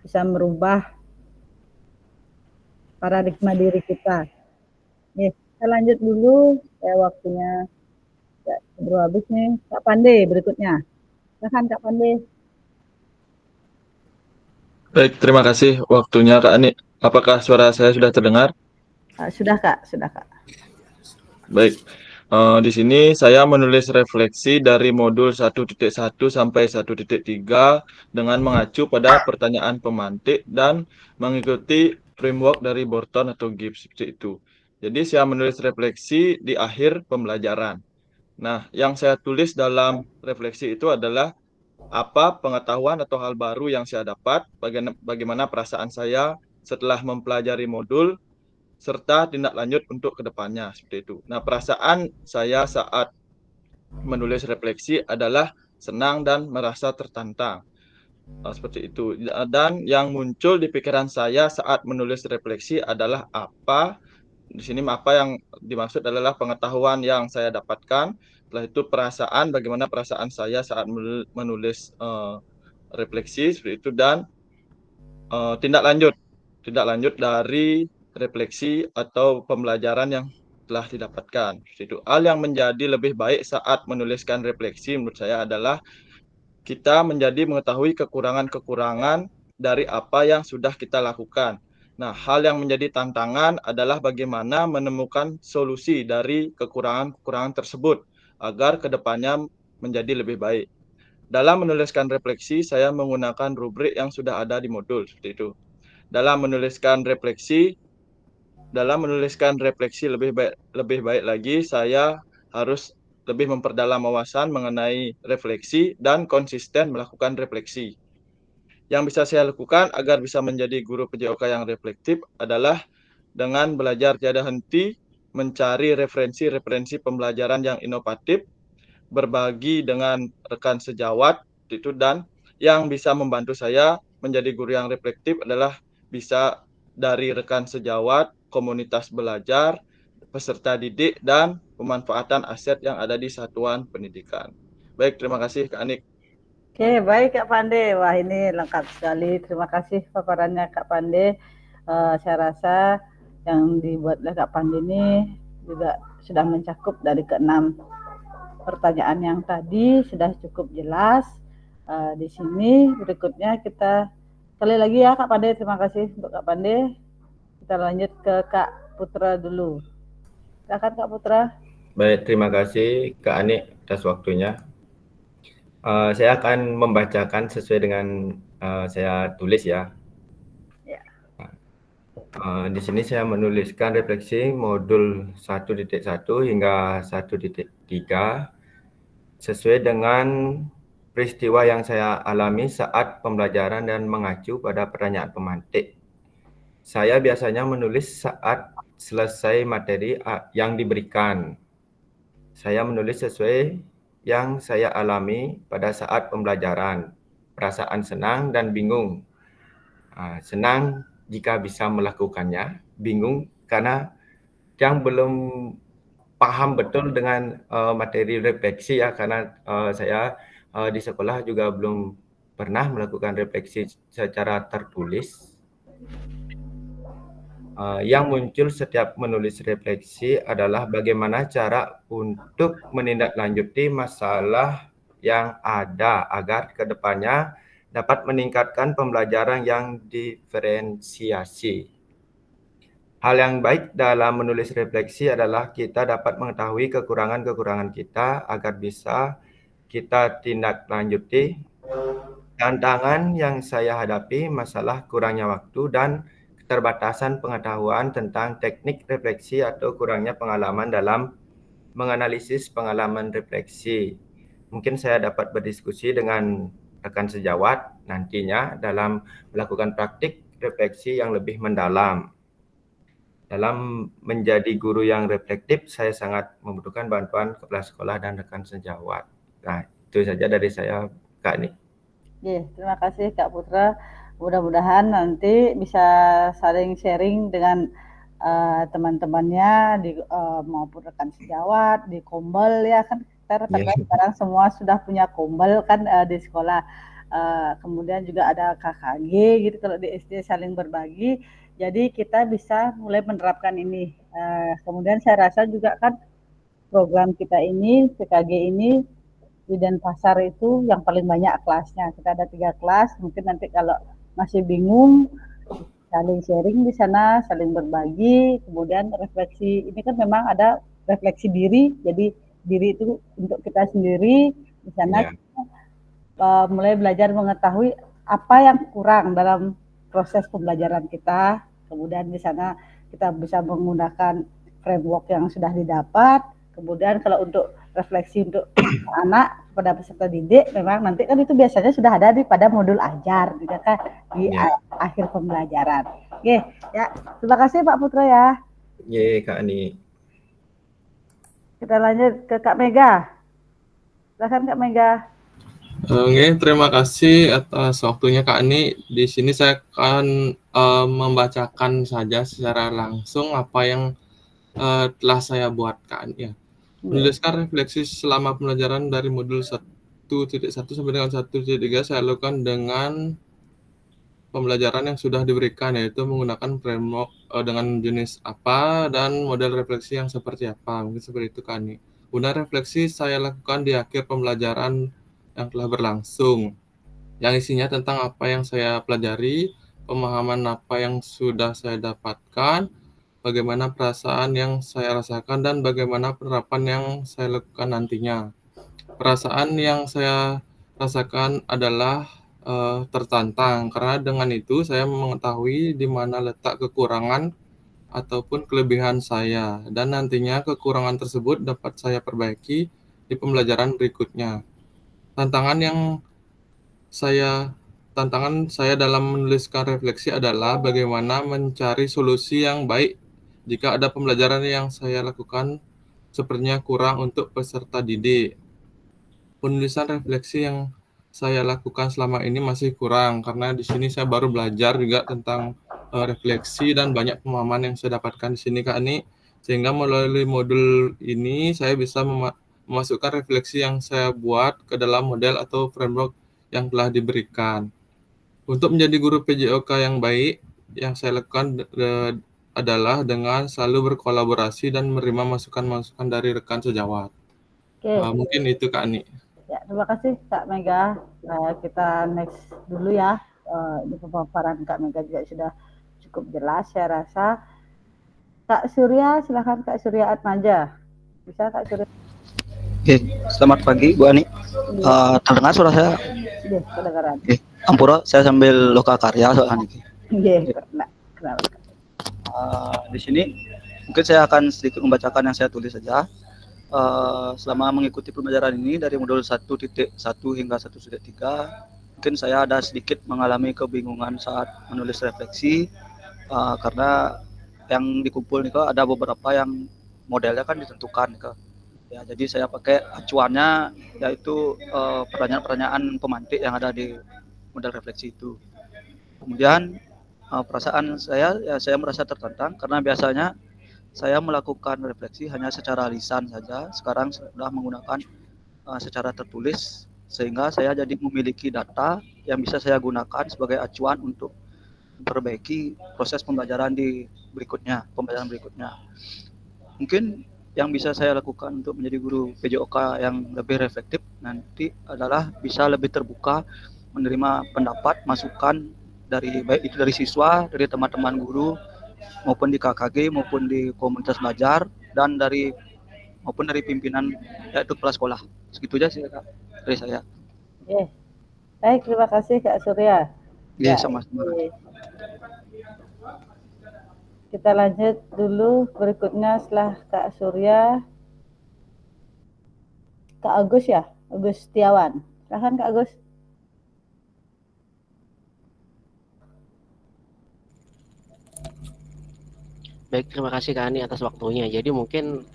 bisa merubah paradigma diri kita. Nih, kita lanjut dulu. Waktunya baru habis nih. Kak Pande berikutnya. Silakan Kak Pande. Baik, terima kasih waktunya Kak Ani. Apakah suara saya sudah terdengar? Sudah Kak, sudah Kak. Baik, di sini saya menulis refleksi dari modul 1.1 sampai 1.3 dengan mengacu pada pertanyaan pemantik dan mengikuti framework dari Borton atau Gibbs seperti itu. Jadi saya menulis refleksi di akhir pembelajaran. Nah, yang saya tulis dalam refleksi itu adalah apa pengetahuan atau hal baru yang saya dapat, bagaimana perasaan saya setelah mempelajari modul, serta tindak lanjut untuk kedepannya, seperti itu. Nah, perasaan saya saat menulis refleksi adalah senang dan merasa tertantang, seperti itu. Dan yang muncul di pikiran saya saat menulis refleksi adalah apa, di sini apa yang dimaksud adalah pengetahuan yang saya dapatkan, setelah itu perasaan, bagaimana perasaan saya saat menulis refleksi, seperti itu, dan tindak lanjut dari refleksi atau pembelajaran yang telah didapatkan. Itu hal yang menjadi lebih baik saat menuliskan refleksi menurut saya adalah kita menjadi mengetahui kekurangan-kekurangan dari apa yang sudah kita lakukan. Nah, hal yang menjadi tantangan adalah bagaimana menemukan solusi dari kekurangan-kekurangan tersebut agar kedepannya menjadi lebih baik. Dalam menuliskan refleksi, saya menggunakan rubrik yang sudah ada di modul, seperti itu. Dalam menuliskan refleksi lebih baik lagi, saya harus lebih memperdalam wawasan mengenai refleksi dan konsisten melakukan refleksi. Yang bisa saya lakukan agar bisa menjadi guru PJOK yang reflektif adalah dengan belajar tiada henti, mencari referensi-referensi pembelajaran yang inovatif, berbagi dengan rekan sejawat, itu, dan yang bisa membantu saya menjadi guru yang reflektif adalah bisa dari rekan sejawat, komunitas belajar, peserta didik, dan pemanfaatan aset yang ada di satuan pendidikan. Baik, terima kasih Kak Anik. Oke, baik Kak Pande. Wah, ini lengkap sekali. Terima kasih paparannya Kak Pande. Saya rasa yang dibuat oleh Kak Pande ini juga sudah mencakup dari ke-6 pertanyaan yang tadi, sudah cukup jelas. Di sini berikutnya kita sekali lagi ya Kak Pande, terima kasih untuk Kak Pande. Kita lanjut ke Kak Putra dulu. Silakan Kak Putra. Baik, terima kasih Kak Ani atas waktunya. Saya akan membacakan sesuai dengan saya tulis ya. Di sini saya menuliskan refleksi modul 1.1 hingga 1.3 sesuai dengan peristiwa yang saya alami saat pembelajaran dan mengacu pada pertanyaan pemantik. Saya biasanya menulis saat selesai materi yang diberikan. Saya menulis sesuai yang saya alami pada saat pembelajaran. Perasaan senang dan bingung. Senang jika bisa melakukannya, bingung karena yang belum paham betul dengan materi refleksi ya, karena saya di sekolah juga belum pernah melakukan refleksi secara tertulis. Yang muncul setiap menulis refleksi adalah bagaimana cara untuk menindaklanjuti masalah yang ada agar kedepannya dapat meningkatkan pembelajaran yang diferensiasi. Hal yang baik dalam menulis refleksi adalah kita dapat mengetahui kekurangan-kekurangan kita agar bisa kita tindak lanjuti. Tantangan yang saya hadapi masalah kurangnya waktu dan keterbatasan pengetahuan tentang teknik refleksi atau kurangnya pengalaman dalam menganalisis pengalaman refleksi. Mungkin saya dapat berdiskusi dengan rekan sejawat nantinya dalam melakukan praktik refleksi yang lebih mendalam. Dalam menjadi guru yang reflektif, saya sangat membutuhkan bantuan kepala sekolah dan rekan sejawat. Nah, itu saja dari saya, Kak Ani. Terima kasih Kak Putra. Mudah-mudahan nanti bisa saling sharing dengan teman-temannya maupun rekan sejawat di Kombel ya kan. Karena sekarang semua sudah punya kombel kan di sekolah. Kemudian juga ada KKG gitu kalau di SD saling berbagi. Jadi kita bisa mulai menerapkan ini. Kemudian saya rasa juga kan program kita ini, PKG ini, di Denpasar itu yang paling banyak kelasnya. Kita ada 3 kelas, mungkin nanti kalau masih bingung, saling sharing di sana, saling berbagi, kemudian refleksi. Ini kan memang ada refleksi diri, jadi diri itu untuk kita sendiri, di sana kita mulai belajar mengetahui apa yang kurang dalam proses pembelajaran kita, kemudian di sana kita bisa menggunakan framework yang sudah didapat, kemudian kalau untuk refleksi untuk anak pada peserta didik, memang nanti kan itu biasanya sudah ada pada modul ajar, juga kan di akhir pembelajaran. Oke, ya terima kasih Pak Putra ya. Kak Ani. Kita lanjut ke Kak Mega. Silakan Kak Mega. Oke, terima kasih atas waktunya Kak Ani. Di sini saya akan membacakan saja secara langsung apa yang telah saya buat Kak Ani ya. Menuliskan refleksi selama pembelajaran dari modul 1.1 sampai dengan 1.3 saya lakukan dengan pembelajaran yang sudah diberikan, yaitu menggunakan framework dengan jenis apa dan model refleksi yang seperti apa. Mungkin seperti itu Kak Ani. Kemudian refleksi saya lakukan di akhir pembelajaran yang telah berlangsung, yang isinya tentang apa yang saya pelajari, pemahaman apa yang sudah saya dapatkan, bagaimana perasaan yang saya rasakan, dan bagaimana penerapan yang saya lakukan nantinya. Perasaan yang saya rasakan adalah tertantang, karena dengan itu saya mengetahui di mana letak kekurangan ataupun kelebihan saya, dan nantinya kekurangan tersebut dapat saya perbaiki di pembelajaran berikutnya. Tantangan saya dalam menuliskan refleksi adalah bagaimana mencari solusi yang baik jika ada pembelajaran yang saya lakukan sepertinya kurang untuk peserta didik. Penulisan refleksi yang saya lakukan selama ini masih kurang, karena di sini saya baru belajar juga tentang refleksi dan banyak pemahaman yang saya dapatkan di sini Kak Ani, sehingga melalui modul ini saya bisa memasukkan refleksi yang saya buat ke dalam model atau framework yang telah diberikan. Untuk menjadi guru PJOK yang baik, yang saya lakukan adalah dengan selalu berkolaborasi dan menerima masukan-masukan dari rekan sejawat. Mungkin itu Kak Ani. Ya, terima kasih Kak Mega. Kita next dulu ya. Di pemaparan Kak Mega juga sudah cukup jelas saya rasa. Kak Surya, silakan Kak Surya Atmaja. Bisa Kak Surya? Oke, selamat pagi Bu Ani. Terdengar suara saya? Iya, kedengaran. Ampura, saya sambil loka karya soalnya. Iya, kenal. Di sini mungkin saya akan sedikit membacakan yang saya tulis saja. Selama mengikuti pembelajaran ini dari modul 1.1 hingga 1.3, mungkin saya ada sedikit mengalami kebingungan saat menulis refleksi, karena yang dikumpul nih ada beberapa yang modelnya kan ditentukan nih. Ya, jadi saya pakai acuannya yaitu pertanyaan-pertanyaan pemantik yang ada di model refleksi itu. Kemudian perasaan saya merasa tertantang karena biasanya saya melakukan refleksi hanya secara lisan saja. Sekarang sudah menggunakan secara tertulis, sehingga saya jadi memiliki data yang bisa saya gunakan sebagai acuan untuk memperbaiki proses pembelajaran pembelajaran berikutnya. Mungkin yang bisa saya lakukan untuk menjadi guru PJOK yang lebih reflektif nanti adalah bisa lebih terbuka menerima pendapat, masukan baik itu dari siswa, dari teman-teman guru, maupun di KKG, maupun di komunitas belajar, dan maupun dari pimpinan yaitu kepala sekolah. Segitu aja sih Kak, dari saya. Baik, terima kasih Kak Surya. Ya, sama-sama. Kita lanjut dulu berikutnya setelah Kak Surya, Kak Agus ya, Agus Setiawan. Silahkan Kak Agus. Baik, terima kasih Kak Ani atas waktunya. Jadi mungkin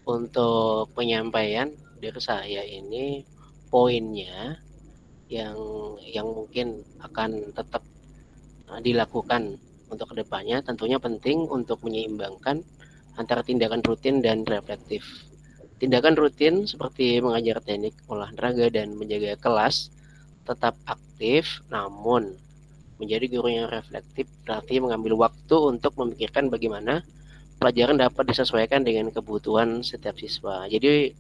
untuk penyampaian dari saya ini poinnya yang mungkin akan tetap dilakukan untuk kedepannya, tentunya penting untuk menyeimbangkan antara tindakan rutin dan reflektif. tindakan rutin seperti mengajar teknik olahraga dan menjaga kelas tetap aktif, namun menjadi guru yang reflektif berarti mengambil waktu untuk memikirkan bagaimana pelajaran dapat disesuaikan dengan kebutuhan setiap siswa. Jadi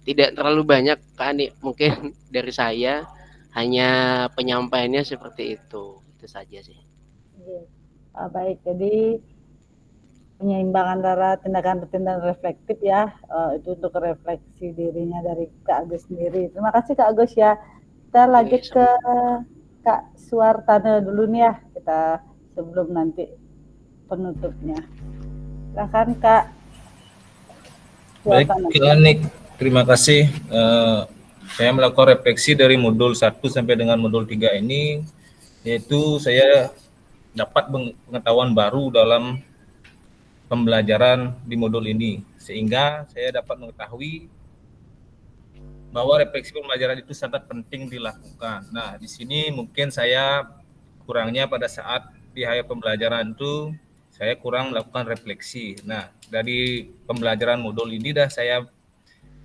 tidak terlalu banyak kan mungkin dari saya, hanya penyampaiannya seperti itu saja sih. Baik, jadi penyeimbang antara tindakan rutin dan reflektif ya, itu untuk refleksi dirinya dari Kak Agus sendiri. Terima kasih Kak Agus ya. Kita lanjut ke Kak Suartana dulu nih ya, kita sebelum nanti penutupnya. Silakan Kak Baik, Suartana. Nick, terima kasih. Saya melakukan refleksi dari modul 1 sampai dengan modul 3 ini, yaitu saya dapat pengetahuan baru dalam pembelajaran di modul ini, sehingga saya dapat mengetahui bahwa refleksi pembelajaran itu sangat penting dilakukan. Nah, di sini mungkin saya kurangnya pada saat di akhir pembelajaran itu saya kurang melakukan refleksi. Nah, dari pembelajaran modul ini dah saya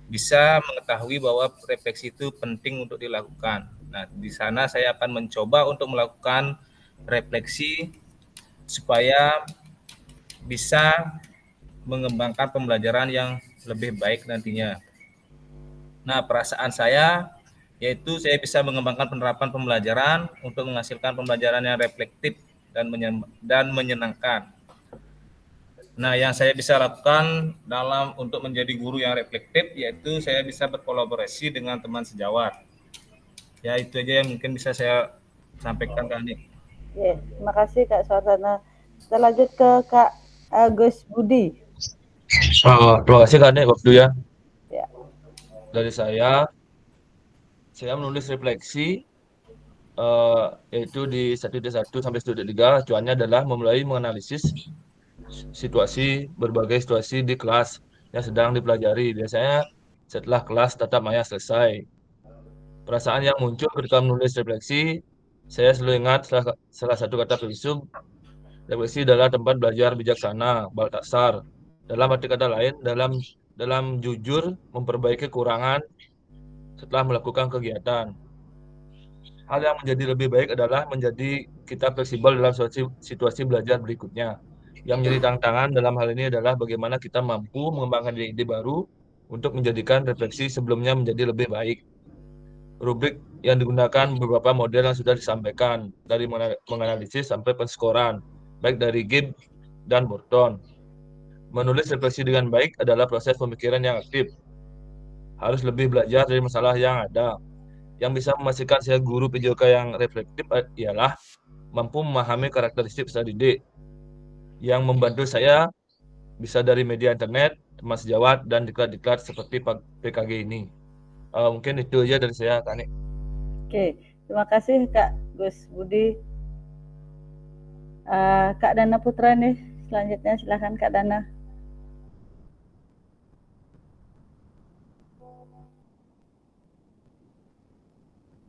bisa mengetahui bahwa refleksi itu penting untuk dilakukan. Nah, di sana saya akan mencoba untuk melakukan refleksi supaya bisa mengembangkan pembelajaran yang lebih baik nantinya. Nah, perasaan saya yaitu saya bisa mengembangkan penerapan pembelajaran untuk menghasilkan pembelajaran yang reflektif dan menyenangkan. Nah, yang saya bisa lakukan untuk menjadi guru yang reflektif yaitu saya bisa berkolaborasi dengan teman sejawat. Ya, itu aja yang mungkin bisa saya sampaikan Kak Ani. Oke, terima kasih Kak Suartana. Kita lanjut ke Kak Agus Budi. Terima kasih Kak Ani waktu ya. Ya. Dari saya menulis refleksi yaitu di 1.1 sampai 1.3. Tujuannya adalah memulai menganalisis berbagai situasi di kelas yang sedang dipelajari. Biasanya setelah kelas tatap maya selesai. Perasaan yang muncul ketika menulis refleksi, saya selalu ingat salah satu kata filsuf, refleksi adalah tempat belajar bijaksana, Baltasar. Dalam arti kata lain, dalam jujur memperbaiki kekurangan setelah melakukan kegiatan. Hal yang menjadi lebih baik adalah menjadi kita fleksibel dalam situasi belajar berikutnya. Yang menjadi tantangan dalam hal ini adalah bagaimana kita mampu mengembangkan ide baru untuk menjadikan refleksi sebelumnya menjadi lebih baik. Rubrik yang digunakan beberapa model yang sudah disampaikan, dari menganalisis sampai penskoran, baik dari Gibbs dan Morton. Menulis refleksi dengan baik adalah proses pemikiran yang aktif. Harus lebih belajar dari masalah yang ada. Yang bisa memastikan saya guru PJOK yang reflektif ialah mampu memahami karakteristik peserta didik. Yang membantu saya bisa dari media internet, teman sejawat, dan diklat-diklat seperti PKG ini. Mungkin itu aja dari saya, Kak Ani. Oke, terima kasih Kak Gus Budi. Kak Dana Putra nih, selanjutnya silakan Kak Dana.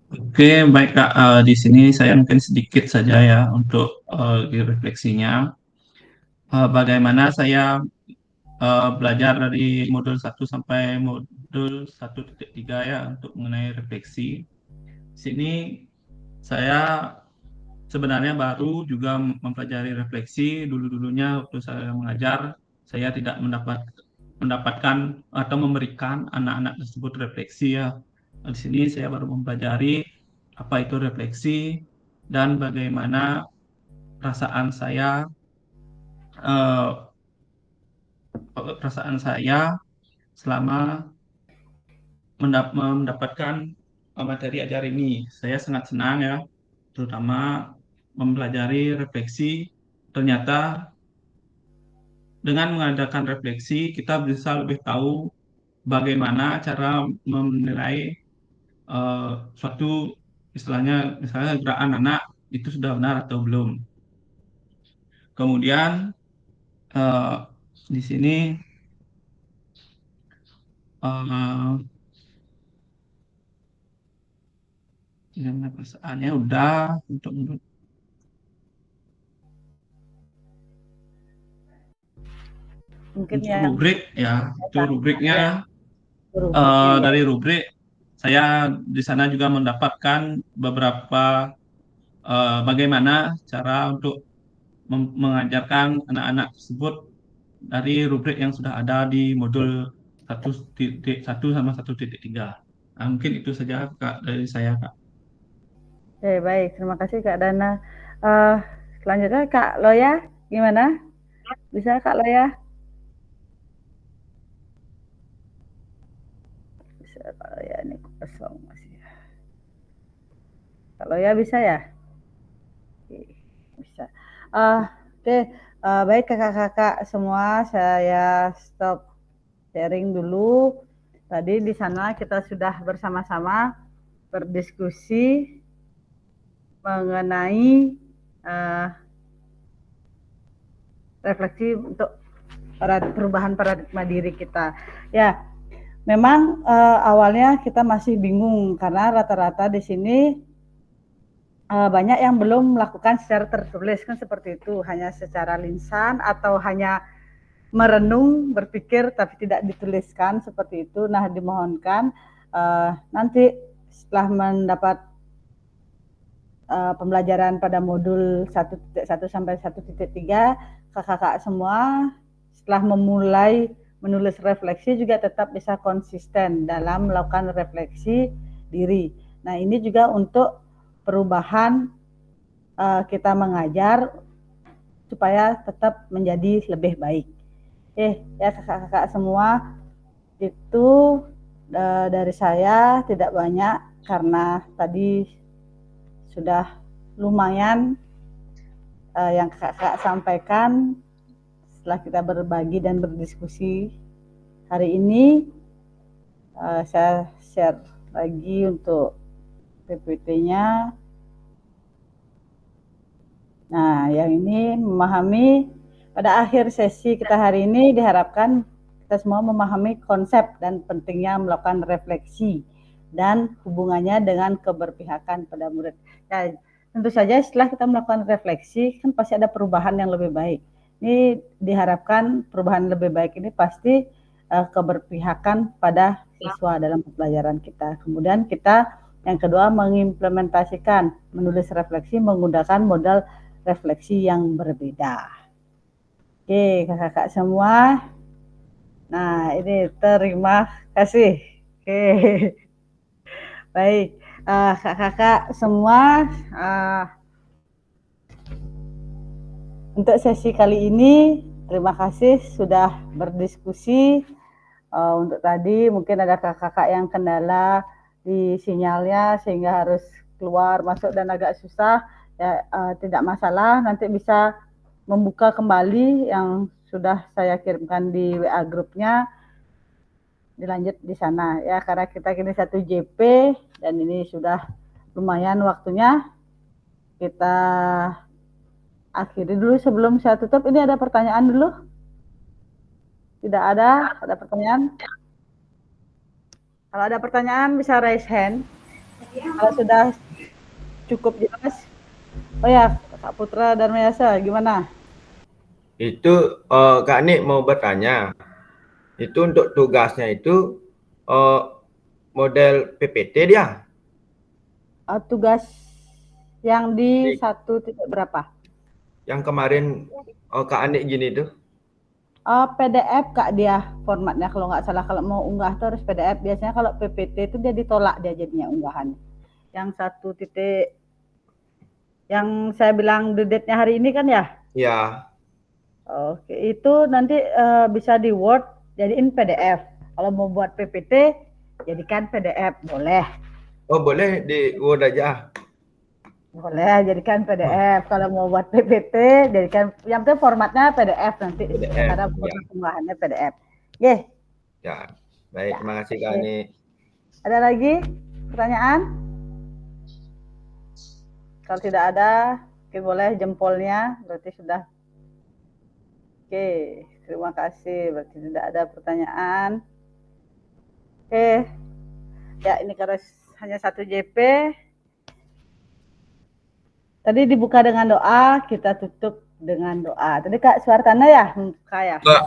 Oke, baik Kak. Di sini saya mungkin sedikit saja ya untuk refleksinya. Bagaimana saya belajar dari modul 1 sampai modul 1.3 ya untuk mengenai refleksi. Sini saya sebenarnya baru juga mempelajari refleksi. Dulunya waktu saya mengajar, saya tidak mendapatkan atau memberikan anak-anak tersebut refleksi ya. Di sini saya baru mempelajari apa itu refleksi dan bagaimana perasaan saya selama mendapatkan materi ajar ini. Saya sangat senang ya, terutama mempelajari refleksi. Ternyata dengan mengadakan refleksi kita bisa lebih tahu bagaimana cara menilai suatu misalnya gerakan anak itu sudah benar atau belum. Kemudian di sini perasaannya udah untuk mungkin yang rubrik ya, itu rubriknya rubriknya ya. dari rubrik saya di sana juga mendapatkan beberapa bagaimana cara untuk mengajarkan anak-anak tersebut dari rubrik yang sudah ada di modul 1.1 sama 1.3. Nah, mungkin itu saja Kak dari saya, Kak. Oke, baik. Terima kasih Kak Dana. Selanjutnya Kak Loya, gimana? Bisa Kak Loya? Bisa Kak Loya, ini kosong masih. Kak Loya bisa ya? Oke, bisa. Oke, baik kakak-kakak semua, saya stop sharing dulu. Tadi di sana kita sudah bersama-sama berdiskusi mengenai refleksi untuk perubahan paradigma diri kita. Ya, memang awalnya kita masih bingung karena rata-rata di sini banyak yang belum melakukan secara tertulis kan seperti itu, hanya secara lisan atau hanya merenung, berpikir tapi tidak dituliskan seperti itu. Nah, dimohonkan nanti setelah mendapat pembelajaran pada modul 1.1 sampai 1.3, kakak-kakak semua setelah memulai menulis refleksi juga tetap bisa konsisten dalam melakukan refleksi diri. Nah, ini juga untuk perubahan kita mengajar supaya tetap menjadi lebih baik. Ya kakak-kakak semua, itu dari saya tidak banyak karena tadi sudah lumayan yang kakak sampaikan setelah kita berbagi dan berdiskusi hari ini. Saya share lagi untuk PPT-nya. Nah, yang ini memahami pada akhir sesi kita hari ini diharapkan kita semua memahami konsep dan pentingnya melakukan refleksi dan hubungannya dengan keberpihakan pada murid. Ya, tentu saja setelah kita melakukan refleksi kan pasti ada perubahan yang lebih baik. Ini diharapkan perubahan lebih baik ini pasti keberpihakan pada siswa dalam pembelajaran kita. Kemudian kita yang kedua mengimplementasikan menulis refleksi menggunakan modal refleksi yang berbeda. Oke, kakak-kakak semua. Nah, ini terima kasih. Oke. Baik, kakak-kakak semua, untuk sesi kali ini terima kasih sudah berdiskusi. Untuk tadi mungkin ada kakak-kakak yang kendala di sinyalnya sehingga harus keluar masuk dan agak susah. Ya, tidak masalah, nanti bisa membuka kembali yang sudah saya kirimkan di WA grupnya, dilanjut di sana ya, karena kita kini 1 JP dan ini sudah lumayan waktunya. Kita akhiri dulu sebelum saya tutup. Ini ada pertanyaan dulu? Tidak ada? Ada pertanyaan? Kalau ada pertanyaan bisa raise hand. Kalau sudah cukup jelas. Oh ya, Kak Putra Darmayasa, gimana? Itu Kak Nik mau bertanya. Itu untuk tugasnya itu model PPT dia? Tugas yang di 1 titik berapa? Yang kemarin Kak Nik gini tuh. PDF Kak dia formatnya kalau nggak salah, kalau mau unggah tuh harus PDF. Biasanya kalau PPT itu dia ditolak dia jadinya unggahan. Yang 1 titik yang saya bilang due date-nya hari ini kan ya? Ya. Oke, itu nanti bisa di Word jadiin PDF. Kalau mau buat PPT jadikan PDF, boleh. Oh, boleh di Word aja. Boleh jadikan PDF. Kalau mau buat PPT jadikan, yang penting formatnya PDF nanti. PDF, Karena ya. pengolahannya PDF. Oke. Ya, baik, terima kasih Kak Nik. Ada lagi pertanyaan? Kalau tidak ada, oke, boleh jempolnya, berarti sudah. Oke, terima kasih, berarti tidak ada pertanyaan. Oke, ya ini karena hanya 1 JP. Tadi dibuka dengan doa, kita tutup dengan doa. Tadi Kak Suartana ya, Kak ya? Kak.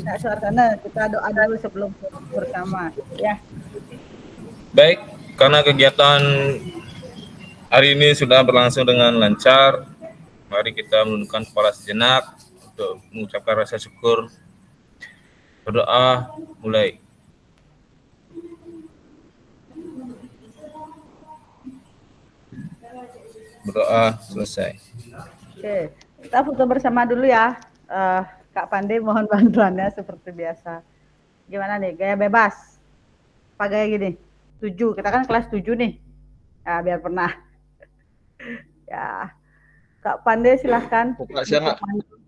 Kak Suartana, kita doa dulu sebelum bersama, ya. Baik, karena kegiatan hari ini sudah berlangsung dengan lancar, mari kita menundukkan kepala sejenak untuk mengucapkan rasa syukur. Berdoa mulai. Berdoa selesai. Oke, kita foto bersama dulu ya. Kak Pandi mohon bantuannya seperti biasa. Gimana nih, gaya bebas? Apa gaya gini? 7, kita kan kelas 7 nih. Nah, biar pernah. Ya, Kak Pandi silahkan.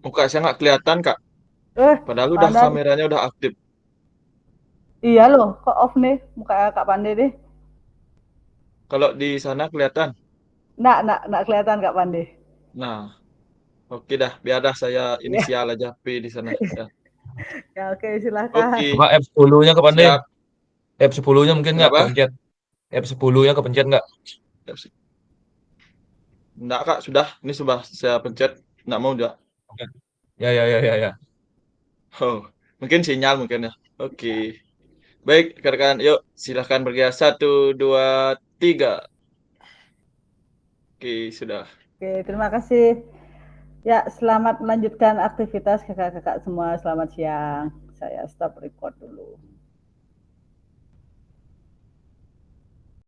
Muka saya nggak kelihatan, Kak. Padahal udah kameranya udah aktif. Iya loh, kok off nih muka Kak Pandi nih? Kalau di sana kelihatan? Nggak kelihatan Kak Pandi. Nah, oke dah, biar dah saya inisial aja P di sana. Ya, ya oke, silakan. Oke. Coba F10-nya kepencet. Siap. F10-nya mungkin nggak Kenapa? kepencet. F10-nya kepencet nggak? Enggak, Kak, sudah. Ini sudah saya pencet. Enggak mau juga. Ya. Oh, mungkin sinyal mungkin ya. Oke. Baik, rekan-rekan, yuk silahkan bergerak. 1, 2, 3. Oke, sudah. Oke, terima kasih. Ya, selamat melanjutkan aktivitas kakak-kakak semua. Selamat siang. Saya stop record dulu.